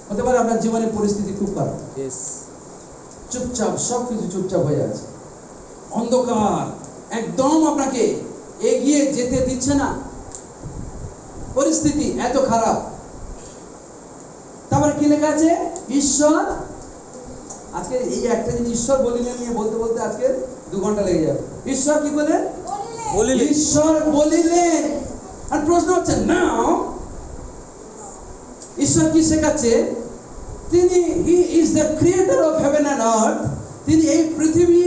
হতে পারে আপনার জীবনের পরিস্থিতি খুব খারাপ, Yes. চুপচাপ, সবকিছু চুপচাপ হয়ে আছে, অন্ধকার একদম আপনাকে এগিয়ে যেতে দিচ্ছে না, পরিস্থিতি এত খারাপ। তারপরে কি লেখা আছে? ঈশ্বর, আজকে এই একটা জিনিস ঈশ্বর বলিলেন নিয়ে বলতে বলতে আজকে 2 ঘন্টা লেগে যাবে। ঈশ্বর কি বলেন? বলিলেন। ঈশ্বর বলিলেন। আর প্রশ্ন হচ্ছে, নাও ঈশ্বর কি শেখাচ্ছে? তিনি he is the creator of heaven and earth. তিনি এই পৃথিবী,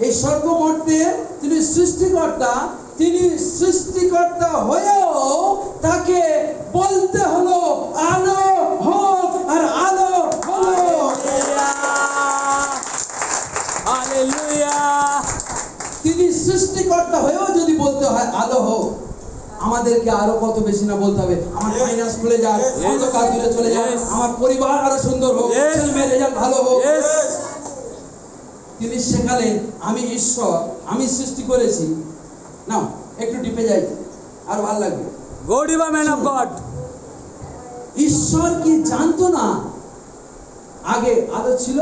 এই স্বর্গমর্তের তিনি সৃষ্টিকর্তা। তিনি সৃষ্টিকর্তা হয়েও তাকে বলতে হলো আলো হোক, আর আলো হলো। হালেলুয়া। তিনি সৃষ্টিকর্তা হয়েও যদি বলতে হয় আলো হোক, আমাদেরকে আরো কত বেশি না বলতে হবে, আমার ফাইন্যান্স খুলে যাক, অন্ধকার দূরে চলে যাক, Yes. আমার পরিবার আরো সুন্দর হোক, Yes. ছেলে মেয়ের রেজাল্ট ভালো হোক। Yes. তিনি শেখালেন আমি ঈশ্বর, আমি সৃষ্টি করেছি। না একটু ডিপে যাই, আর ভালো লাগবে। Go deeper, man of God. ঈশ্বর কি জানতো না আগে আলো ছিল?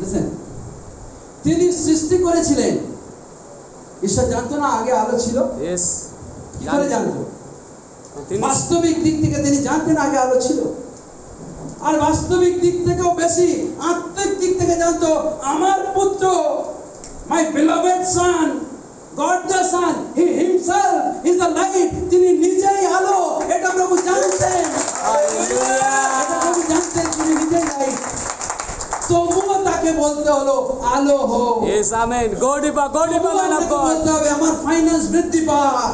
Listen, তিনি সৃষ্টি করেছিলেন, ঈশ্বর জানতো না আগে আলো ছিল? Yes. কি করে জানতো? তিনি বাস্তবিক দিক থেকে তিনি জানতেন আগে আলো ছিল, আর বাস্তবিক দিক থেকেও বেশি আত্মিক দিক থেকে জানতো আমার পুত্র, মাই beloved son, God the Son, he himself is the light, তিনি নিজেই আলো, এটা প্রভু জানতেন। এটা প্রভু জানতেন তিনি নিজেই লাইট, তবুও তাকে বলতে হলো আলো হোক। Yes, amen. Go deeper, তবুও man of আপনাকে God. বলতে হবে আমার ফাইন্যান্স বৃদ্ধি পাক,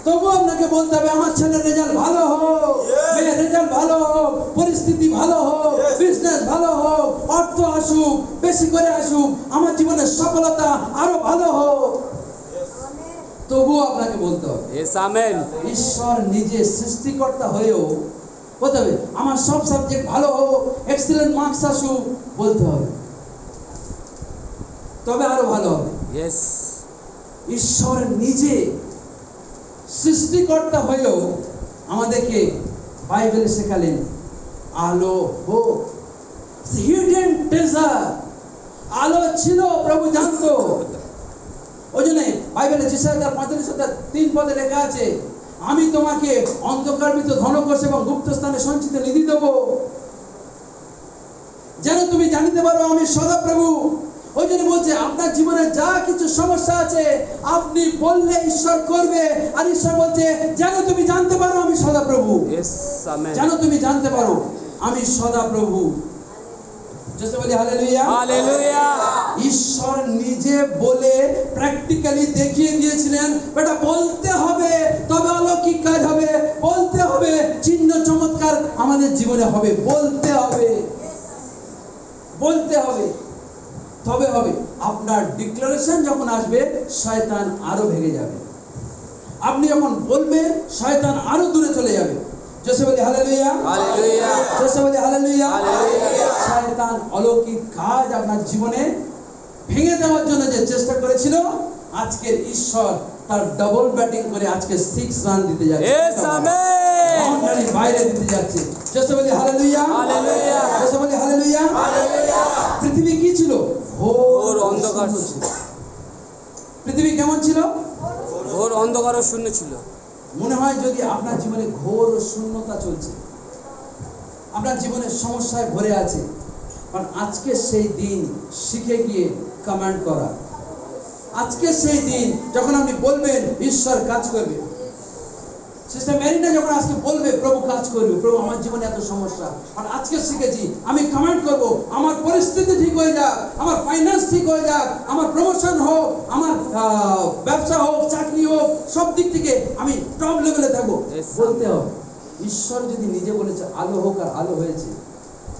তবুও আপনাকে বলতে হবে আমার ছেলের রেজাল্ট ভালো হোক, মেয়ের রেজাল্ট ভালো হোক, পরিস্থিতি ভালো হোক, বিজনেস ভালো হোক, অর্থ আসুক, বেশি করে আসুক, আমার জীবনের সফলতা আরো ভালো হোক, তবুও আপনাকে বলতে হবে। Yes, amen. ঈশ্বর নিজে সৃষ্টিকর্তা হয়েও বলতে হবে আমার সব সাবজেক্ট ভালো হোক, এক্সিলেন্ট মার্কস আসুক, বলতে হবে, তবে আরো ভালো হবে। Yes. ঈশ্বর নিজে সৃষ্টিকর্তা হয়েও আমাদেরকে বাইবেলে শেখালেন আলো হোক। হিডেন ট্রেজার, আলো ছিল, প্রভু জানতো। ওই জন্য বাইবেলে যেসায়া 45:3 পদে লেখা আছে আমি তোমাকে অন্ধকারবিত ধনকোষ এবং গুপ্ত স্থানে সঞ্চিত নিধি দেব, যেন তুমি জানিতে পারো আমি সদাপ্রভু। ওই জন্য বলছে আপনার জীবনে যা কিছু সমস্যা আছে আপনি বললে ঈশ্বর করবে, আর ঈশ্বর বলছে যেন তুমি জানতে পারো আমি সদাপ্রভু, Yes, amen. যেন তুমি জানতে পারো আমি সদাপ্রভু। জোরে বলি হালেলুয়া। Hallelujah. ঈশ্বর নিজে বলে প্র্যাকটিক্যালি দেখিয়ে দিয়েছিলেন বেটা বলতে হবে তবে অলৌকিক কাজ হবে, বলতে হবে চিহ্ন চমৎকার আমাদের জীবনে হবে, বলতে হবে, বলতে হবে, তবে হবে। আপনার ডিক্লারেশন যখন আসবে শয়তান আরো ভেঙে যাবে, আপনি যখন বলবেন শয়তান আরো দূরে চলে যাবে। জোরে বলি হালেলুয়া। Hallelujah. জোরে বলি হালেলুয়া। Hallelujah. শয়তান অলৌকিক কাজ আপনার জীবনে ভেঙে দেওয়ার জন্য যে চেষ্টা করেছিল, আজকের ঈশ্বর তার ডাবল ব্যাটিং করে আজকে 6 রান দিতে যাচ্ছে। Yes, amen. বাউন্ডারির বাইরে দিতে যাচ্ছে। জোরে বলি হালেলুয়া। Hallelujah. জোরে বলি হালেলুয়া। পৃথিবী কি ছিল? ঘোর অন্ধকার শূন্য ছিল। পৃথিবী কেমন ছিল? ঘোর অন্ধকার ও শূন্য ছিল। মনে হয় যদি আপনার জীবনে ঘোর শূন্যতা চলছে, আপনার জীবনের সমস্যায় ভরে আছে, কারণ আজকে সেই দিন শিখে গিয়ে কমান্ড করা, আজকে সেই দিন যখন আপনি বলবেন ঈশ্বর কাজ করবে। সিস্টার মেরিনা যখন আজকে বলবে প্রভু কাজ করবে, প্রভু আমার জীবনে এত সমস্যা, আর আজকে শিখেছি আমি কমান্ড করব আমার পরিস্থিতি ঠিক হয়ে যাক, আমার ফাইন্যান্স ঠিক হয়ে যাক, আমার প্রমোশন হোক, আমার ব্যবসা হোক, চাকরি হোক, সব দিক থেকে আমি টপ লেভেলে থাকবো। Yes, বলতে হবে ঈশ্বর যদি নিজে বলেছে আলো হোক, আর আলো হয়েছে।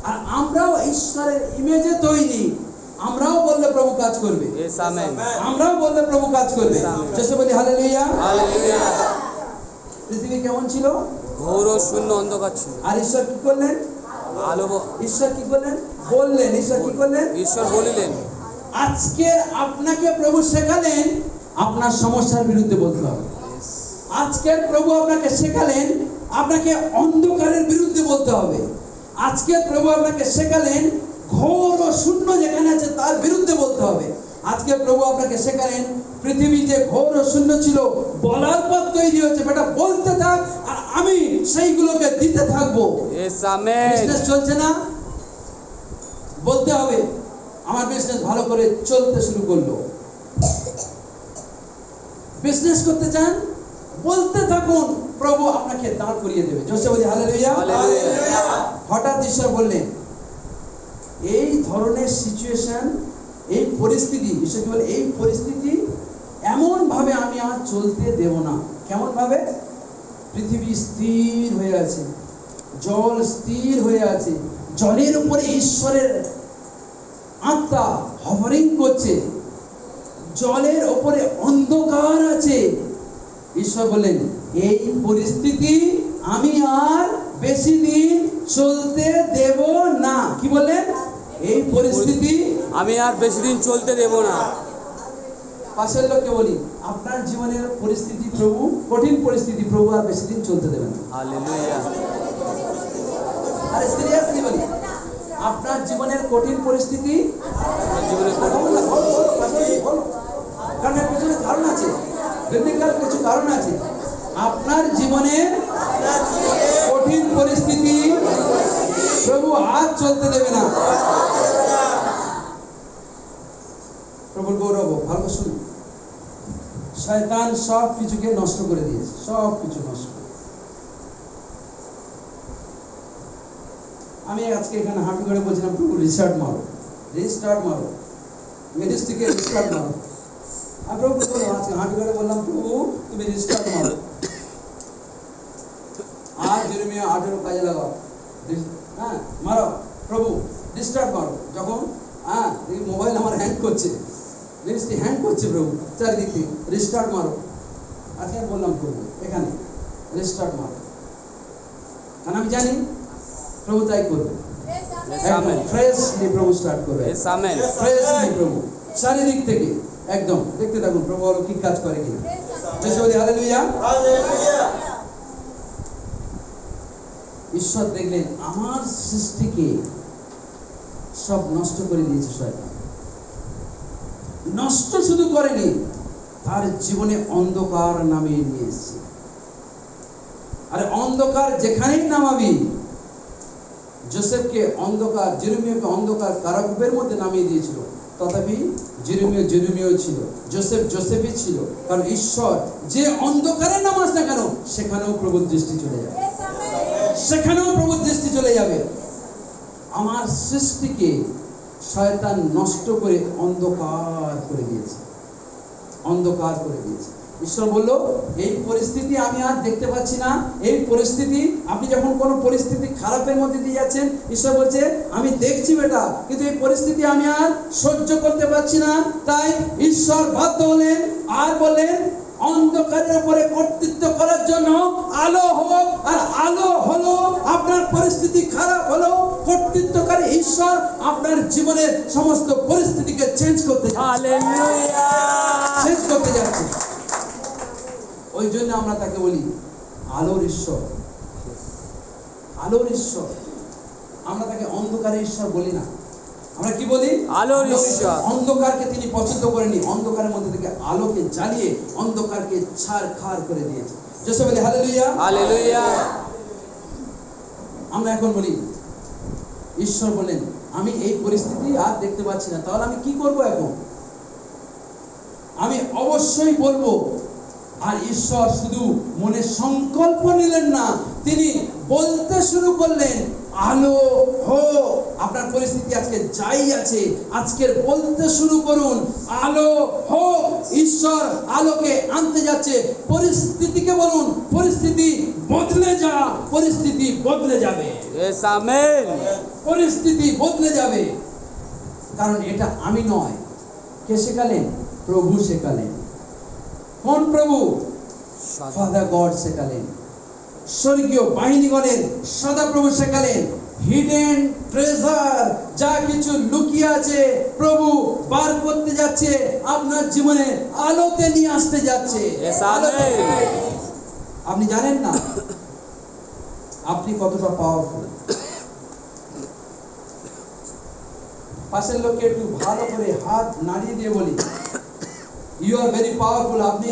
আর আমরাও ঈশ্বরের ইমেজে তৈরি, আমরাও বললে প্রভু কাজ করবে, Yes, amen. আমরাও বললে প্রভু কাজ করবে। Amen. জোরে বলি হালেলুয়া। Hallelujah. পৃথিবী কেমন ছিল? ঘোর ও শূন্য অন্ধকার ছিল। আর ঈশ্বর কি করলেন? আলো ঈশ্বর কি করলেন? বললেন। ঈশ্বর কি করলেন? ঈশ্বর বলিলেন। আজকে আপনাকে প্রভু শেখালেন আপনার সমস্যার বিরুদ্ধে বলতে হবে। Yes. আজকে প্রভু আপনাকে শেখালেন আপনাকে অন্ধকারের বিরুদ্ধে বলতে হবে। আজকে প্রভু আপনাকে শেখালেন ঘোর ও শূন্য যেখানে আছে তার বিরুদ্ধে বলতে হবে। আজকে প্রভু আপনাকে শেখালেন পৃথিবী যে ঘোর ও শূন্য ছিল, বলার পর তৈরি হয়েছে, বেটা বলতে থাক আর আমি সেইগুলোকে দিতে থাকবো। Yes, amen. বিজনেস চলছে না, বলতে হবে আমার বিজনেস ভালো করে চলতে শুরু করলো। বিজনেস করতে চান, বলতে থাকুন, প্রভু আপনাকে দাঁড় করিয়ে দেবে। জোরে বলি হালেলুয়া। Hallelujah. হঠাৎ ঈশ্বর বললেন এই ধরনের সিচুয়েশন, এই পরিস্থিতি, ঈশ্বর কি বলে এই পরিস্থিতি এমন ভাবে আমি আর চলতে দেব না। কেমন ভাবে? পৃথিবী স্থির হয়ে আছে, জল স্থির হয়ে আছে, জলের উপরে ঈশ্বরের আত্মা হভারিং করছে, জলের ওপরে অন্ধকার আছে। ঈশ্বর বললেন এই পরিস্থিতি আমি আর বেশি দিন চলতে দেব না। কি বললেন? এই পরিস্থিতি আমি আর বেশি দিন চলতে দেব না। পাশের লোককে বলি, আপনার জীবনের পরিস্থিতি প্রভু, কঠিন পরিস্থিতি প্রভু আর বেশি দিন চলতে দেবেন না। হালেলুয়া। আরে সিরিয়াসলি বলি, আপনার জীবনের কঠিন পরিস্থিতি, আমার জীবনে কোনো কারণ এর পেছনে কারণ আছে, বিবলিক্যাল কিছু কারণ আছে। আপনার জীবনের কঠিন পরিস্থিতি প্রভু আর চলতে দেবে না। প্রভুর গৌরব, ভালো শুনুন, শয়তান সব কিছুকে নষ্ট করে দিয়েছে, সব কিছু নষ্ট। আমি আজকে এখানে হাঁটু করে বলছিলাম প্রভু রিস্টার্ট মারো, রিস্টার্ট মারো, মেডিস্টিকে রিস্টার্ট মারো। আমি প্রভু বললাম, আজকে হাঁটু করে বললাম প্রভু তুমি রিস্টার্ট মারো, আর জেরেমিয়া 18 কাজে লাগাও, হ্যাঁ মারো প্রভু রিস্টার্ট মারো। যখন এই মোবাইল আমার হ্যাং করছে, জিনিসটি হ্যাং করছে প্রভু চারিদিক থেকে, রিস্টার্ট মারো। আজকে আমি বললাম প্রভু এখানে রিস্টার্ট মারো, কারণ আমি জানি প্রভু তাই করবে। ফ্রেশলি প্রভু স্টার্ট করবে, ফ্রেশলি প্রভু চারিদিক থেকে একদম। দেখতে থাকুন প্রভু আরো কি কাজ করে কিনা। হালেলুয়া। ঈশ্বর দেখলেন আমার সৃষ্টিকে সব নষ্ট করে দিয়েছে শয়তান। নষ্ট শুধু করেনি, তার জীবনে অন্ধকার নামিয়ে নিয়ে এসেছে। আরে অন্ধকার যেখানেই নামাবি, যোসেফকে অন্ধকার, জেরেমিয়াকে অন্ধকার কারাগারের মধ্যে নামিয়ে দিয়েছিল, তথাপি জেরেমিয়া ছিল, যোসেফই ছিল। কারণ ঈশ্বর যে অন্ধকারে নামাজ না কেন সেখানেও প্রভুর দৃষ্টি চলে যাবে, সেখানেও প্রভুর দৃষ্টি চলে যাবে। আমার সৃষ্টিকে শয়তান নষ্ট করে অন্ধকার করে দিয়েছে, অন্ধকার করে দিয়েছে। ঈশ্বর বলল এই পরিস্থিতি আমি আর দেখতে পাচ্ছি না। এই পরিস্থিতি, আপনি যখন কোনো পরিস্থিতি খারাপের মধ্যে দিয়ে যাচ্ছেন, ঈশ্বর বলছে আমি দেখছি বেটা, কিন্তু এই পরিস্থিতি আমি আর সহ্য করতে পারছি না। তাই ঈশ্বর বাধ্য হলেন আর বললেন অন্ধকারের উপরে কর্তৃত্ব করার জন্য আলো হোক। আর আলো হলো, আপনার পরিস্থিতি খারাপ হলো, কর্তৃত্বকারী ঈশ্বর আপনার জীবনের সমস্ত পরিস্থিতিকে চেঞ্জ করতে চেঞ্জ করতে যাচ্ছে। ওই জন্য আমরা তাকে বলি আলোর ঈশ্বর, আলোর ঈশ্বর। আমরা তাকে অন্ধকারের ঈশ্বর বলি না, আমরা কি বলি? আলোর ঈশ্বর। অন্ধকারকে তিনি পছন্দ করেনি, অন্ধকারের মধ্যে থেকে আলোকে জ্বালিয়ে অন্ধকারকে ছারখার করে দিয়েছে। জোসে বলি হালেলুয়া, হালেলুয়া। আমরা এখন বলি ঈশ্বর বলেন আমি এই পরিস্থিতি আর দেখতে পাচ্ছি না, তাহলে আমি কি করব এখন? আমি অবশ্যই বলবো। আর ঈশ্বর শুধু মনে সংকল্প নিলেন না, তিনি বলতে শুরু করলেন আলো হো। আপনার পরিস্থিতি আজকে যাই আছে, আজকের বলতে শুরু করুন আলো হো। ঈশ্বর আলোকে আনতে যাচ্ছে। পরিস্থিতিকে বলুন পরিস্থিতি বদলে যা, পরিস্থিতি বদলে যাবে। আমেন। পরিস্থিতি বদলে যাবে। কারণ এটা আমি নয়, কে শেখালেন? প্রভু শেখালেন। কোন প্রভু? ফাদার গড শেখালেন। স্বর্গীয় বাহিনীগণের সদাপ্রভু শেখালেন। হিডেন ট্রেজার, যা কিছু লুকিয়ে আছে প্রভু বার করতে যাচ্ছে, আপনার জীবনে আলোতে নিয়ে আসতে যাচ্ছে। আপনি জানেন না আপনি কতটা পাওয়ারফুল। পাশের লোককে একটু ভালো করে হাত নাড়িয়ে দিয়ে বলি ইউ আর ভেরি পাওয়ারফুল। আপনি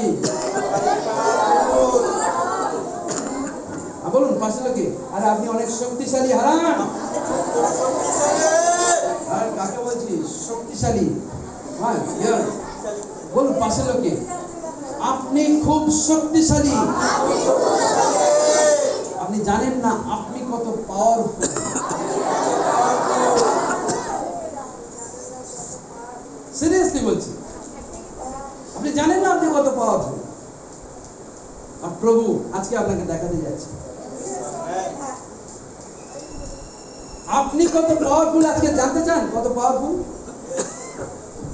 বলুন পাশের লোকে, আরে আপনি অনেক শক্তিশালী। হারান, আর কাকে বলছি? শক্তিশালী। হ্যাঁ, বলুন পাশের লোকে আপনি খুব শক্তিশালী। আপনি জানেন না আপনি কত পাওয়ারফুল। সিরিয়াসলি বলছি, আপনি জানেন না আপনি কত পাওয়ারফুল। আর প্রভু আজকে আপনাকে দেখাতে যাচ্ছে আপনি কত পাওয়ারফুল। আজকে জানতে চান কত পাওয়ারফুল?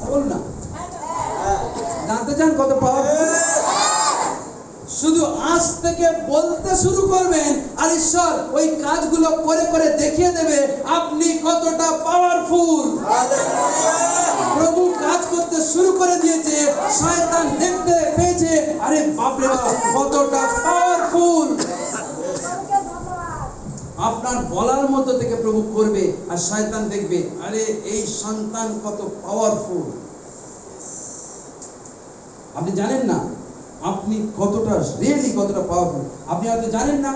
বলুন না। জানতে চান কত পাওয়ারফুল? শুধু আজ থেকে বলতে শুরু করবেন আর ঈশ্বর ওই কাজগুলো করে করে দেখিয়ে দেবে আপনি কতটা পাওয়ারফুল। প্রভু কাজ করতে শুরু করে দিয়েছে, শয়তান দেখতে পেয়েছে, আরে বাপরে বাপ কতটা পাওয়ারফুল। প্রভুকে ধন্যবাদ। আপনার বলার মতো থেকে প্রভু করবে আর শয়তান দেখবে আরে এই সন্তান কত পাওয়ারফুল। আপনি জানেন না আপনি কতটা রিয়েলি কতটা পাওয়ারফুল। আপনি হয়তো জানেন না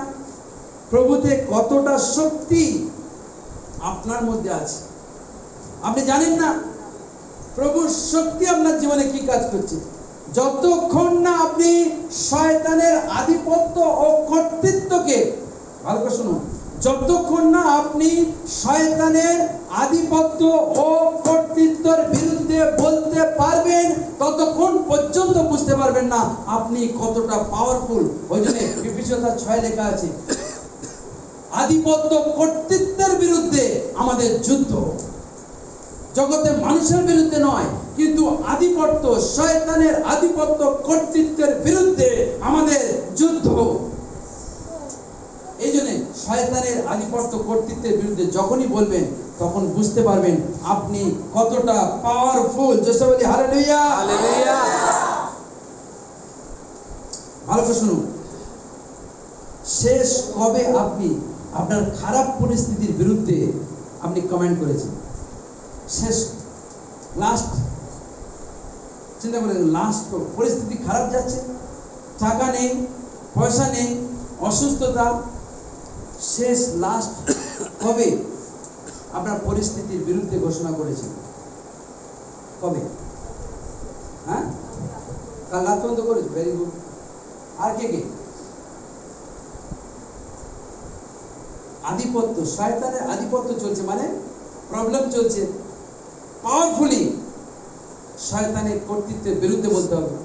প্রভুতে কতটা শক্তি আপনার মধ্যে আছে। আপনি জানেন না প্রভুর শক্তি আপনার জীবনে কি কাজ করছে। যতক্ষণ না আপনি শয়তানের আধিপত্য ও কর্তৃত্বকে, ভালো করে শুনুন, যতক্ষণ না আপনি শয়তানের আধিপত্য ও কর্তৃত্বের বিরুদ্ধে বলতে পারবেন ততক্ষণ পর্যন্ত বুঝতে পারবেন না আপনি কতটা পাওয়ারফুল। ওই জন্য এফেসীয় 6 লেখা আছে আধিপত্য কর্তৃত্বের বিরুদ্ধে আমাদের যুদ্ধ। জগতে মানুষের বিরুদ্ধে নয়, কিন্তু আধিপত্য, শয়তানের আধিপত্য কর্তৃত্বের বিরুদ্ধে আমাদের যুদ্ধ। এই জন্য শয়তানের আধিপত্য কর্তৃত্বের বিরুদ্ধে যখনই বলবেন তখন বুঝতে পারবেন আপনি কতটা পাওয়ারফুল। জোরে বলি হালেলুয়া। হালেলুয়া। ভালো করে শুনুন, শেষ কবে আপনি আপনার খারাপ পরিস্থিতির বিরুদ্ধে আপনি কমেন্ট করেছেন? শেষ লাস্ট চিন্তা করেন, লাস্ট পরিস্থিতি খারাপ যাচ্ছে, টাকা নেই, পয়সা নেই, অসুস্থতা, শেষ লাস্ট কবে আপনার পরিস্থিতির বিরুদ্ধে ঘোষণা করেছেন? কবে? হ্যাঁ, কাল রাত পর্যন্ত করেছে। Very good. আর কে কে? আধিপত্য, শয়তানের আধিপত্য চলছে, মানে প্রবলেম চলছে, পাওয়ারফুলি শয়তানের কর্তৃত্বের বিরুদ্ধে বলতে হবে।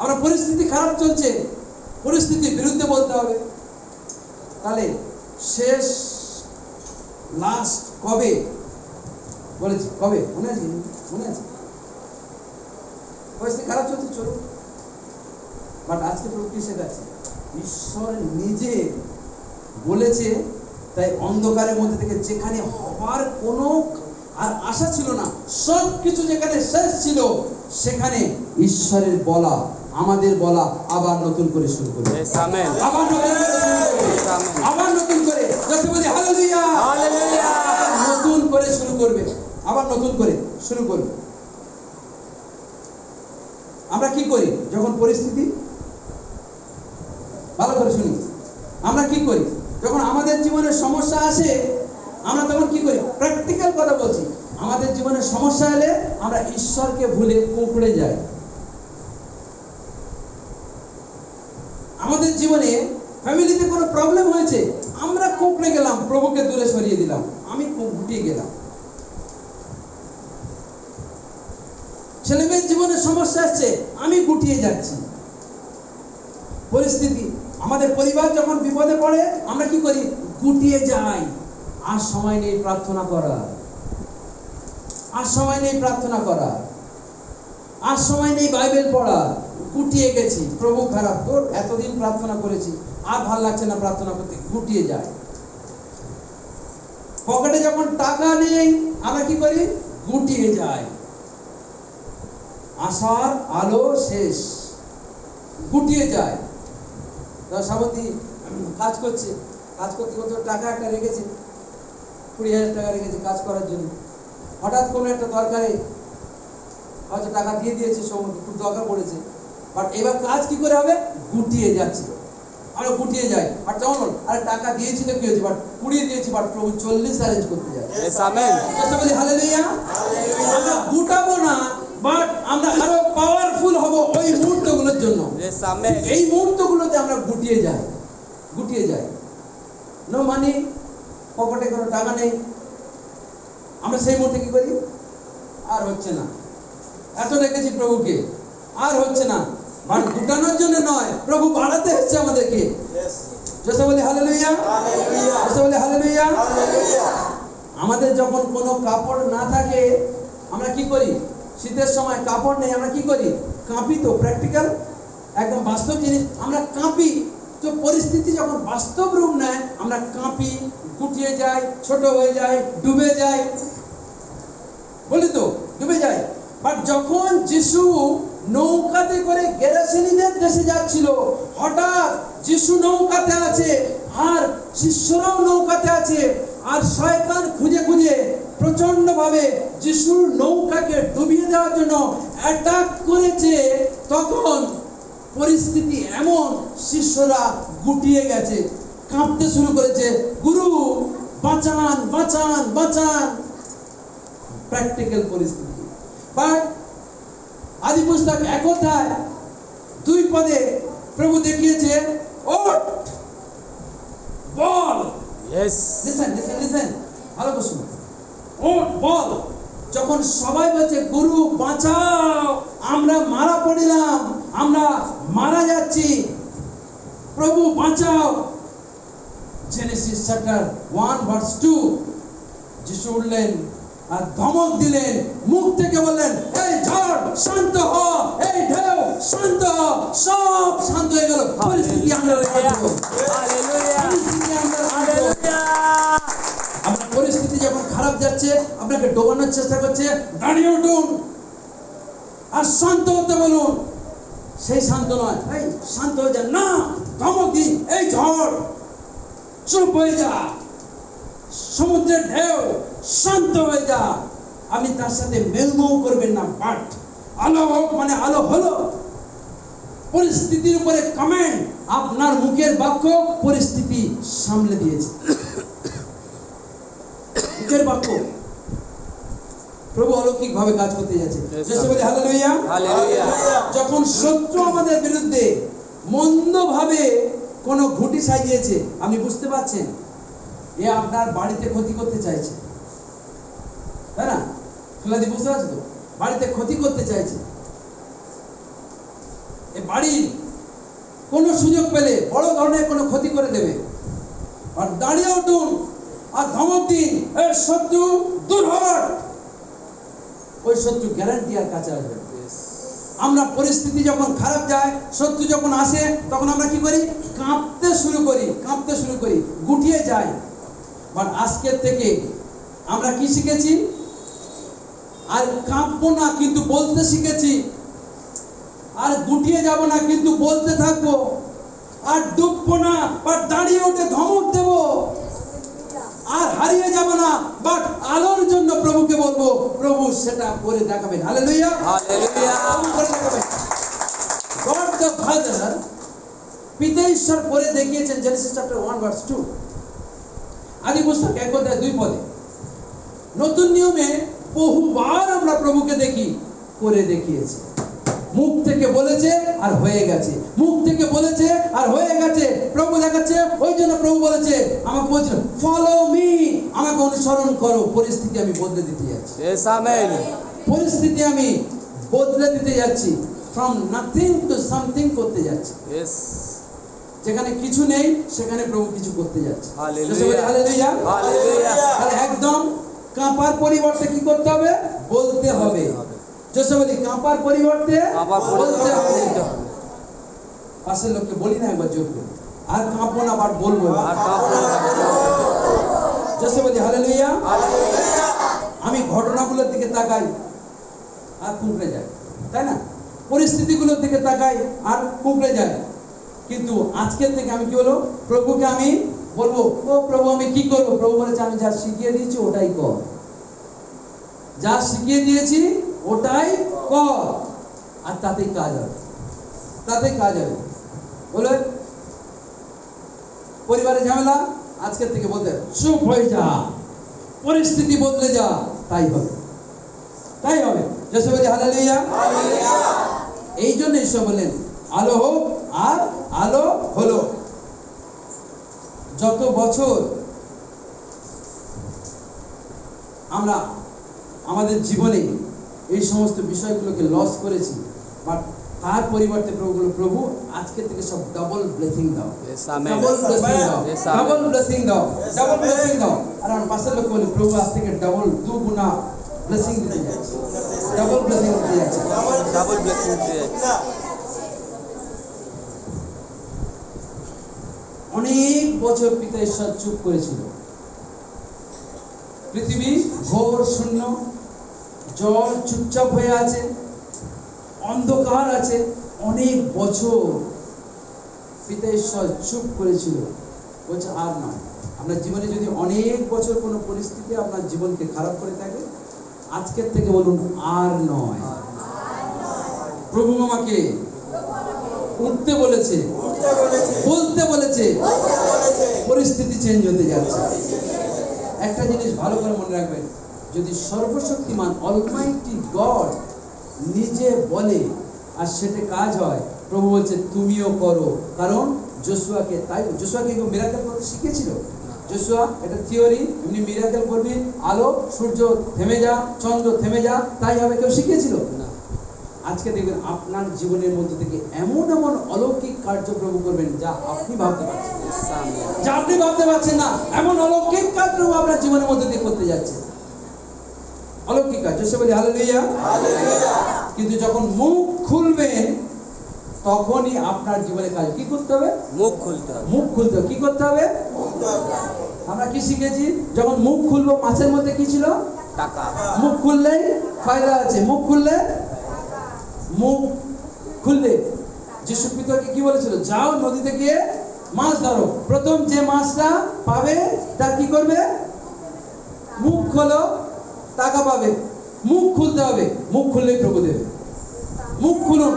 আমরা পরিস্থিতি খারাপ চলছে, পরিস্থিতির বিরুদ্ধে বলতে হবে। তাহলে শেষ লাস্ট কবে বলেছি? কবে মনে আছে? মনে আছে? পরিস্থিতি খারাপ চলছে, চলুন। বাট আজকে প্রভু কি শেখাচ্ছে? ঈশ্বর নিজে বলেছে, তাই অন্ধকারের মধ্যে থেকে যেখানে হবার কোনো আর আশা ছিল না, সব কিছু যেখানে শেষ ছিল, সেখানে ঈশ্বরের বলা, আমাদের বলা আবার নতুন করে শুরু করবে। আমেন। আবার নতুন করে শুরু করবে। আবার নতুন করে, যাতে বলি হালেলুয়া, হালেলুয়া। নতুন করে শুরু করবে, আবার নতুন করে শুরু করবে। আমরা কি করি যখন পরিস্থিতি, ভালো করে শুনি, আমরা কি করি যখন আমাদের জীবনে সমস্যা আসে? আমরা তখন কি করি? প্র্যাকটিক্যাল কথা বলছি। আমাদের জীবনে সমস্যা এলে আমরা ঈশ্বরকে ভুলে কুঁকড়ে যাই। আমাদের জীবনে ফ্যামিলিতে কোনো প্রবলেম হয়েছে, আমরা কুঁকড়ে গেলাম, প্রভুকে দূরে সরিয়ে দিলাম, আমি গুটিয়ে গেলাম। ছেলে মেয়ের জীবনে সমস্যা আসছে, আমি গুটিয়ে যাচ্ছি। পরিস্থিতি, আমাদের পরিবার যখন বিপদে পড়ে আমরা কি করি? গুটিয়ে যাই। আর সময় নেই প্রার্থনা করা, আর সময় নেই প্রার্থনা করা, আর সময় নেই বাইবেল পড়া, গুটিয়ে গেছি। প্রভু খারাপ, তোর এতদিন প্রার্থনা করেছি, আর ভাল লাগছে না প্রার্থনা করতে, গুটিয়ে যায়। পকেটে যখন টাকা নেই আমরা কি করি? গুটিয়ে যাই। আশার আলো শেষ, গুটিয়ে যায়। সাবতী কাজ করছে, কাজ করতে করতে টাকা একটা রেখেছে, 20,000 টাকা রেখেছে কাজ করার জন্য। হঠাৎ কোনো একটা দরকারে হয়তো টাকা দিয়ে দিয়েছে, খুব দরকার পড়েছে, বাট এবার কাজ কি করে হবে? গুটিয়ে যাচ্ছে, আরো গুটিয়ে যায়। আর তখন আরে টাকা দিয়েছি তো কি হয়েছে, বাট কুড়িয়ে দিয়েছি, বাট প্রভু 40 অ্যারেঞ্জ করতে যায়। বলি হালেলুয়া। আমরা গুটাবো না, বাট আমরা আরো পাওয়ারফুল হব ওই মুহূর্তগুলোর জন্য। এই মুহূর্তগুলোতে আমরা গুটিয়ে যাই, গুটিয়ে যাই। নো মানি, পকেটে কোনো টাকা নেই, আমরা সেই মুহূর্তে কি করি? আর হচ্ছে না, এত রেখেছি প্রভুকে, আর হচ্ছে না। বাট গুটানোর জন্য নয়, প্রভু বাড়াতে হচ্ছে আমাদেরকে। জোরে বলি হালেলুয়া, জোরে বলি হালেলুয়া। আমাদের যখন কোনো কাপড় না থাকে আমরা কি করি? শীতের সময় কাপড় নেই, আমরা কি করি? কাঁপি। তো প্র্যাকটিক্যাল, একদম বাস্তব জিনিস, আমরা কাঁপি। তো পরিস্থিতি যখন বাস্তব রূপ নেয় আমরা কাঁপি, গুটিয়ে যাই, ছোট হয়ে যাই, ডুবে যাই, বলি তো ডুবে যাই। বাট যখন যিশু নৌকাতে করে গেরাসেনীদের দেশে যাচ্ছিল, হঠাৎ যিশু নৌকাতে আছে আর শিষ্যরাও নৌকাতে আছে, আর শয়তান খুঁজে খুঁজে প্রচন্ড ভাবে যিশুর নৌকাকে ডুবিয়ে দেওয়ার জন্য অ্যাটাক করেছে। তখন পরিস্থিতি এমন, শিষ্যরা গুটিয়ে গেছে, কাঁপতে শুরু করেছে, গুরু বাঁচান বাঁচান বাঁচান। প্র্যাকটিক্যাল পরিস্থিতি। বাট আদি পুস্তক 1 অধ্যায় 2 পদে প্রভু দেখিয়েছে, ওঠ, বল। ইয়েস, লিসেন লিসেন লিসেন, ভালো করে শুনুন। ওঠ, বল। যখন সবাই বলছে গুরু বাঁচাও, আমরা মারা পড়িলাম, আমরা মারা যাচ্ছি, প্রভু বাঁচাও, জেনেসিস চ্যাপ্টার 1 ভার্স 2, যিশু উঠলেন আর ধমক দিলেন, মুখ থেকে বললেন, এই ঝড় শান্ত হ, এই ঢেউ শান্ত হ। সব শান্ত হয়ে গেল। পরিস্থিতি আমরা আপনার পরিস্থিতি যখন খারাপ যাচ্ছে, আপনাকে ডোবানোর চেষ্টা করছে, দাঁড়িয়ে উঠুন আর শান্ত হতে বলুন। সেই শান্ত নয়, এই শান্ত হয়ে যান না, ধমক দিন, এই ঝড় চুপ হয়ে যা, সমুদ্রের ঢেউ শান্ত হয়ে যা। আপনি তার সাথে মেলমৌ করবেন না, বাট আলো হোক মানে আলো হলো। পরিস্থিতির উপরে কমেন্ট, আপনার মুখের বাক্য পরিস্থিতি সামলে দিয়েছে। মুখের বাক্য প্রভু অলৌকিক ভাবে কাজ করতে যাচ্ছে। যেসব বলি হালেলুয়া, হালেলুয়া। যখন শত্রু আমাদের বিরুদ্ধে মন্দ ভাবে কোন ঘুঁটি সাজিয়েছে, আপনি বুঝতে পারছেন এ আপনার বাড়িতে ক্ষতি করতে চাইছে, তাই না? ফুলাদি বুঝতে পারছো তো? বাড়িতে ক্ষতি করতে চাইছে। এ বাড়ির কোন সুযোগ পেলে বড় ধরনের কোনো ক্ষতি করে দেবে। আর দাঁড়িয়ে উঠুন আর ধমক দিন, এ শত্রু দূর হট। ওই শত্রু গ্যারান্টি আর কাছে আসবে। আমরা পরিস্থিতি যখন খারাপ যায়, শত্রু যখন আসে, তখন আমরা কি করি? কাঁপতে শুরু করি, কাঁপতে শুরু করি, গুটিয়ে যাই। বাট আজকের থেকে আমরা কি শিখেছি? আর কাঁপবো না, কিন্তু বলতে শিখেছি। আর গুটিয়ে যাব না, কিন্তু বলতে থাকবো। আর ডুববো না, বাট দাঁড়িয়ে উঠে ধমক দেব। আর হারিয়ে যাব না, বাট আলোর জন্য প্রভুকে বলবো, প্রভু সেটা করে দেখাবেন। Hallelujah, hallelujah. করে দেখাবেন। গড দ্য ফাদার, পিতা ঈশ্বর করে দেখিয়েছেন। জেনেসিস চ্যাপ্টার 1 ভার্স 2, আদি পুস্তক 1 অধ্যায় 2 পদে। নতুন নিয়মে বহুবার আমরা প্রভুকে দেখি করে দেখিয়েছে। মুখ থেকে বলেছে আর হয়ে গেছে, মুখ থেকে বলেছে আর হয়ে গেছে। প্রভু দেখাচ্ছে, ওই জন্য প্রভু বলেছে, আমাকে বলছিল ফলো মি, আমাকে অনুসরণ করো। পরিস্থিতি আমি বদলে দিতে যাচ্ছি। Yes, amen. পরিস্থিতি আমি বদলে দিতে যাচ্ছি। ফ্রম নাথিং টু সামথিং করতে যাচ্ছি। ইয়েস, যেখানে কিছু নেই সেখানে প্রভু কিছু করতে যাচ্ছে। Hallelujah, hallelujah, hallelujah. তাহলে একদম কাঁপার পরিবর্তে কি করতে হবে? বলতে হবে। জোসে বলি, কাঁপার পরিবর্তে আবার বলতে হবে। বলতে হবে। পাশের লোককে বলি না একবার জোর করে, আর কাঁপবো না, আবার বলবো না। আর কাঁপবো না। জোসে বলি হালেলুয়া। আমি ঘটনাগুলোর দিকে তাকাই আর কুঁকড়ে যায়, তাই না? পরিস্থিতিগুলোর দিকে তাকাই আর কুঁকড়ে যায়। কিন্তু আজকের থেকে আমি কি বলবো? প্রভুকে আমি বলবো, ও প্রভু আমি কি করবো? প্রভু বলেছে, আমি যা শিখিয়ে দিয়েছি ওটাই কর। যা শিখিয়ে দিয়েছি ওটাই কর, আর তাতেই কাজ হবে, তাতেই কাজ হবে। বলে পরিবারে ঝামেলা, আজকের থেকে বলতে চুপ হয়ে যা, পরিস্থিতি বদলে যা, তাই হবে, তাই হবে। যেসব বলি হালেলুয়া। এই জন্য ঈশ্বর বললেন আলো হোক, আর আলো হলো। যত বছর আমরা আমাদের জীবনে এই সমস্ত বিষয়গুলোকে লস করেছি, বাট তার পরিবর্তে প্রভু আজকে থেকে সব ডাবল ব্লেসিং দাও, Yes, amen. ডাবল ব্লেসিং দাও, Yes, amen. ডাবল ব্লেসিং দাও, ডাবল ব্লেসিং দাও। আর আমার পাশের লোক বলে, প্রভু আজ থেকে ডাবল দুগুণা ব্লেসিং দিতে যাচ্ছে। ডাবল ব্লেসিং দিতে যাচ্ছে। ডাবল ব্লেসিং দিতে যাচ্ছে। অনেক বছর পিতা ঈশ্বর চুপ করেছিল। পৃথিবী ঘোর শূন্য, জল চুপচাপ হয়ে আছে, অন্ধকার আছে। অনেক বছর পিতা ঈশ্বর চুপ করেছিল, বলছে আর নয়। আপনার জীবনে যদি অনেক বছর কোনো পরিস্থিতি আপনার জীবনকে খারাপ করে থাকে, আজকের থেকে বলুন আর নয়। প্রভু আমাকে উঠতে বলেছে, বলতে বলেছে, পরিস্থিতি চেঞ্জ হতে যাচ্ছে। একটা জিনিস ভালো করে মনে রাখবেন, যদি সর্বশক্তিমান অলমাইটি গড নিজে বলে আর সেটা কাজ হয়, প্রভু বলছে তুমিও করো। কারণ যোশুয়াকে, তাই যোশুয়াকে কেউ মিরাকেল করতে শিখেছিল? যোশুয়া এটা থিওরি, এমনি মিরাকেল করবি, আলো সূর্য থেমে যা, চন্দ্র থেমে যা, তাই হবে, কেউ শিখিয়েছিল না। আজকে দেখবেন আপনার জীবনের মধ্যে থেকে এমন এমন অলৌকিক কার্য প্রভু করবেন যা আপনি ভাবতে পারছেন, যা আপনি ভাবতে পারছেন না। এমন অলৌকিক কাজ প্রভু আপনার জীবনের মধ্যে দিয়ে করতে যাচ্ছে, অলৌকিক কাজ। জোসে বলি হালেলুয়া। কিন্তু যখন মুখ খুলবেন তখনই আপনার জীবনে কাজ কি করতে হবে? মুখ খুলতে হবে। মুখ খুলতে হবে। কি করতে হবে? আমরা কি শিখেছি? যখন মুখ খুলবো, মাছের মধ্যে কি ছিল? টাকা। মুখ খুললেই ফায়দা আছে। মুখ খুললে, মুখ খুললে যিশু পিতাকে কি বলেছিল? যাও নদীতে গিয়ে মাছ ধরো। প্রথম যে মাছটা পাবে তার কি করবে? মুখ খোলো, টাকা পাবে। মুখ খুলতে হবে, মুখ খুললেই প্রভু দেবে। মুখ খুলুন,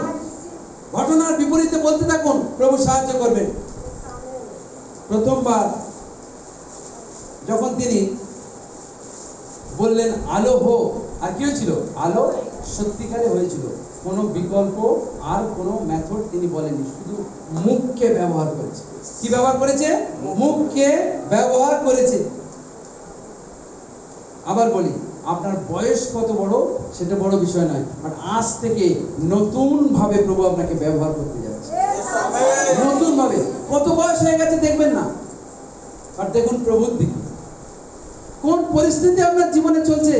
ঘটনার বিপরীতে বলতে থাকুন, প্রভু সাহায্য করবেন। প্রথমবার যখন তিনি বললেন আলো হোক, আর কি হয়েছিল? আলো সত্যিকারে হয়েছিল। কোনো বিকল্প আর কোনো মেথড তিনি বলেননি, শুধু মুখকে ব্যবহার করেছে। কি ব্যবহার করেছে? মুখকে ব্যবহার করেছে। আবার বলি, আপনার বয়স কত বড় সেটা বড় বিষয় নয়, বাট আজ থেকে নতুন ভাবে প্রভু আপনাকে ব্যবহার করতে যাচ্ছে। নতুন ভাবে। কত বয়স হয়ে গেছে দেখবেন না, আর দেখুন প্রভুর দিকে। কোন পরিস্থিতি আপনার জীবনে চলছে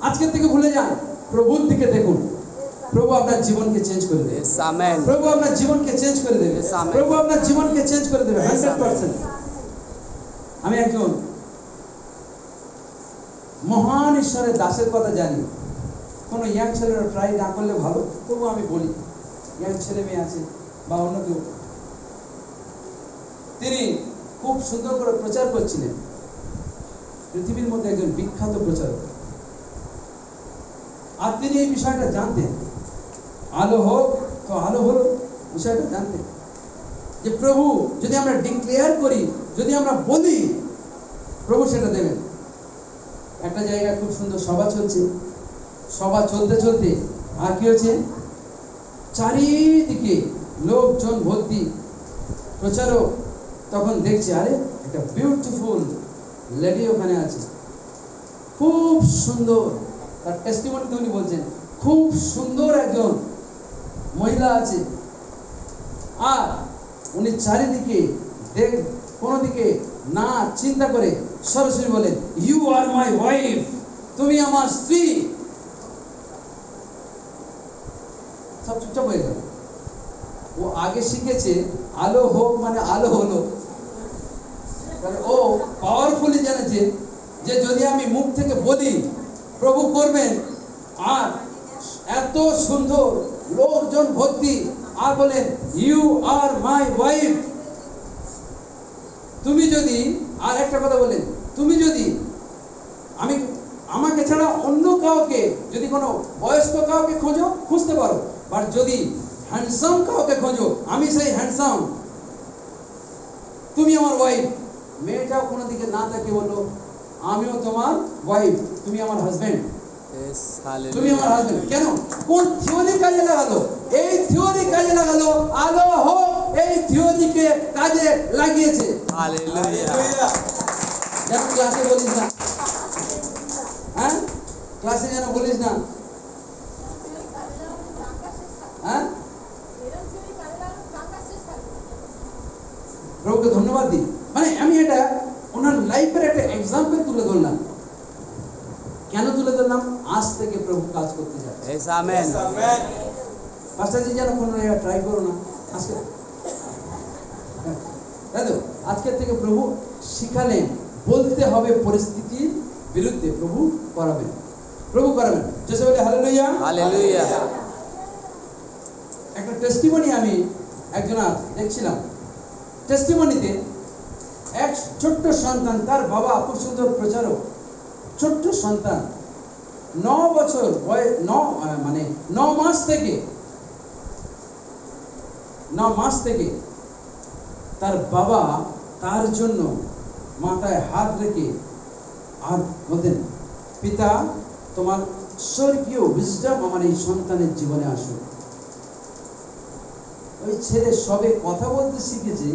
আজকের থেকে ভুলে যান, প্রভুর দিকে দেখুন। প্রভু আপনার জীবনকে চেঞ্জ করে দেবে। প্রভু আপনার জীবনকে চেঞ্জ করে দেবে। প্রভু আপনার জীবনকে চেঞ্জ করে দেবে 100%। আমি একজন মহান ঈশ্বরের দাসের কথা জানি। কোনো ইয়াং ছেলেরা ট্রাই না করলে ভালো, তবু আমি বলি, ইয়াং ছেলে মেয়ে আছে বা অন্য কেউ, তিনি খুব সুন্দর করে প্রচার করছিলেন। পৃথিবীর মধ্যে একজন বিখ্যাত প্রচারক, আর তিনি এই বিষয়টা জানতেন। আলো হোক তো আলো হলো, বিষয়টা জানতেন যে প্রভু যদি আমরা ডিক্লেয়ার করি, যদি আমরা বলি, প্রভু সেটা দেবেন। একটা জায়গায় খুব সুন্দর সভা চলছে, সভা চলতে চলতে আর কি হয়েছে? চারিদিকে লোকজন ভর্তি। প্রচারক তখন দেখছে, আরে একটা বিউটিফুল লেডি ওখানে আছে, খুব সুন্দর। তার টেস্টিমনিতে উনি বলছেন, খুব সুন্দর একজন মহিলা আছে। আর উনি চারিদিকে কোনো দিকে না চিন্তা করে সরাসরি বলেন, ইউ আর মাই ওয়াইফ, তুমি আমার স্ত্রী। সব চুপচাপ হয়ে গেল। ও আগে শিখেছে আলো হোক মানে আলো হলো। ও পাওয়ারফুলি জেনেছে যে যদি আমি মুখ থেকে বলি, প্রভু করবেন। আর এত সুন্দর লোকজন ভর্তি, আর বলেন ইউ আর মাই ওয়াইফ। তুমি যদি, আর একটা কথা বলেন, তুমি যদি আমাকে ছাড়া অন্য কাউকে, যদি কোনো বয়স্ক কাউকে খোঁজো, খুঁজতে পারো, বাট যদি হ্যান্ডসাম কাউকে খোঁজো, আমি সেই হ্যান্ডসাম, তুমি আমার ওয়াইফ। মেয়েটাও কোনো দিকে না তাকে বললো, আমিও তোমার ওয়াইফ, তুমি আমার হাজবেন্ড। তুমি আমার হাজবেন্ড। কেন? কোন থিওরি কাজে লাগালো? এই থিওরি কাজে লাগালো। আলো হোক এই থিওরিকে কাজে লাগিয়েছে। হালেলুয়া। যেন ক্লাসে বলিস না, হ্যাঁ, ক্লাসে যেন বলিস না, হ্যাঁ। প্রভুকে ধন্যবাদ দিই। মানে আমি এটা ওনার লাইফের একটা এক্সাম্পল তুলে ধরলাম। কেন তুলে ধরলাম? আজ থেকে প্রভু কাজ করতে যাচ্ছে। Yes, amen. পাস্টারজি যেন কোনো ট্রাই করো না আজকে, তাই তো? আজকের থেকে প্রভু শিখালেন বলতে হবে পরিস্থিতির বিরুদ্ধে প্রভু করাবেন, প্রভু করাবেন। জেসে বলে হালেলুয়া। Hallelujah. একটা টেস্টিমনি আমি একজন দেখছিলাম, টেস্টিমনিতে এক ছোট্ট সন্তান, তার বাবা খুব সুন্দর প্রচারক, ছোট্ট সন্তান 9 বছর বয়স, 9 মাস থেকে তার বাবা তার জন্য মাথায় হাত রেখে আর বলতেন, পিতা তোমার স্বর্গীয় উইজডম আমার এই সন্তানের জীবনে আসুক। ওই ছেলে সবে কথা বলতে শিখেছে,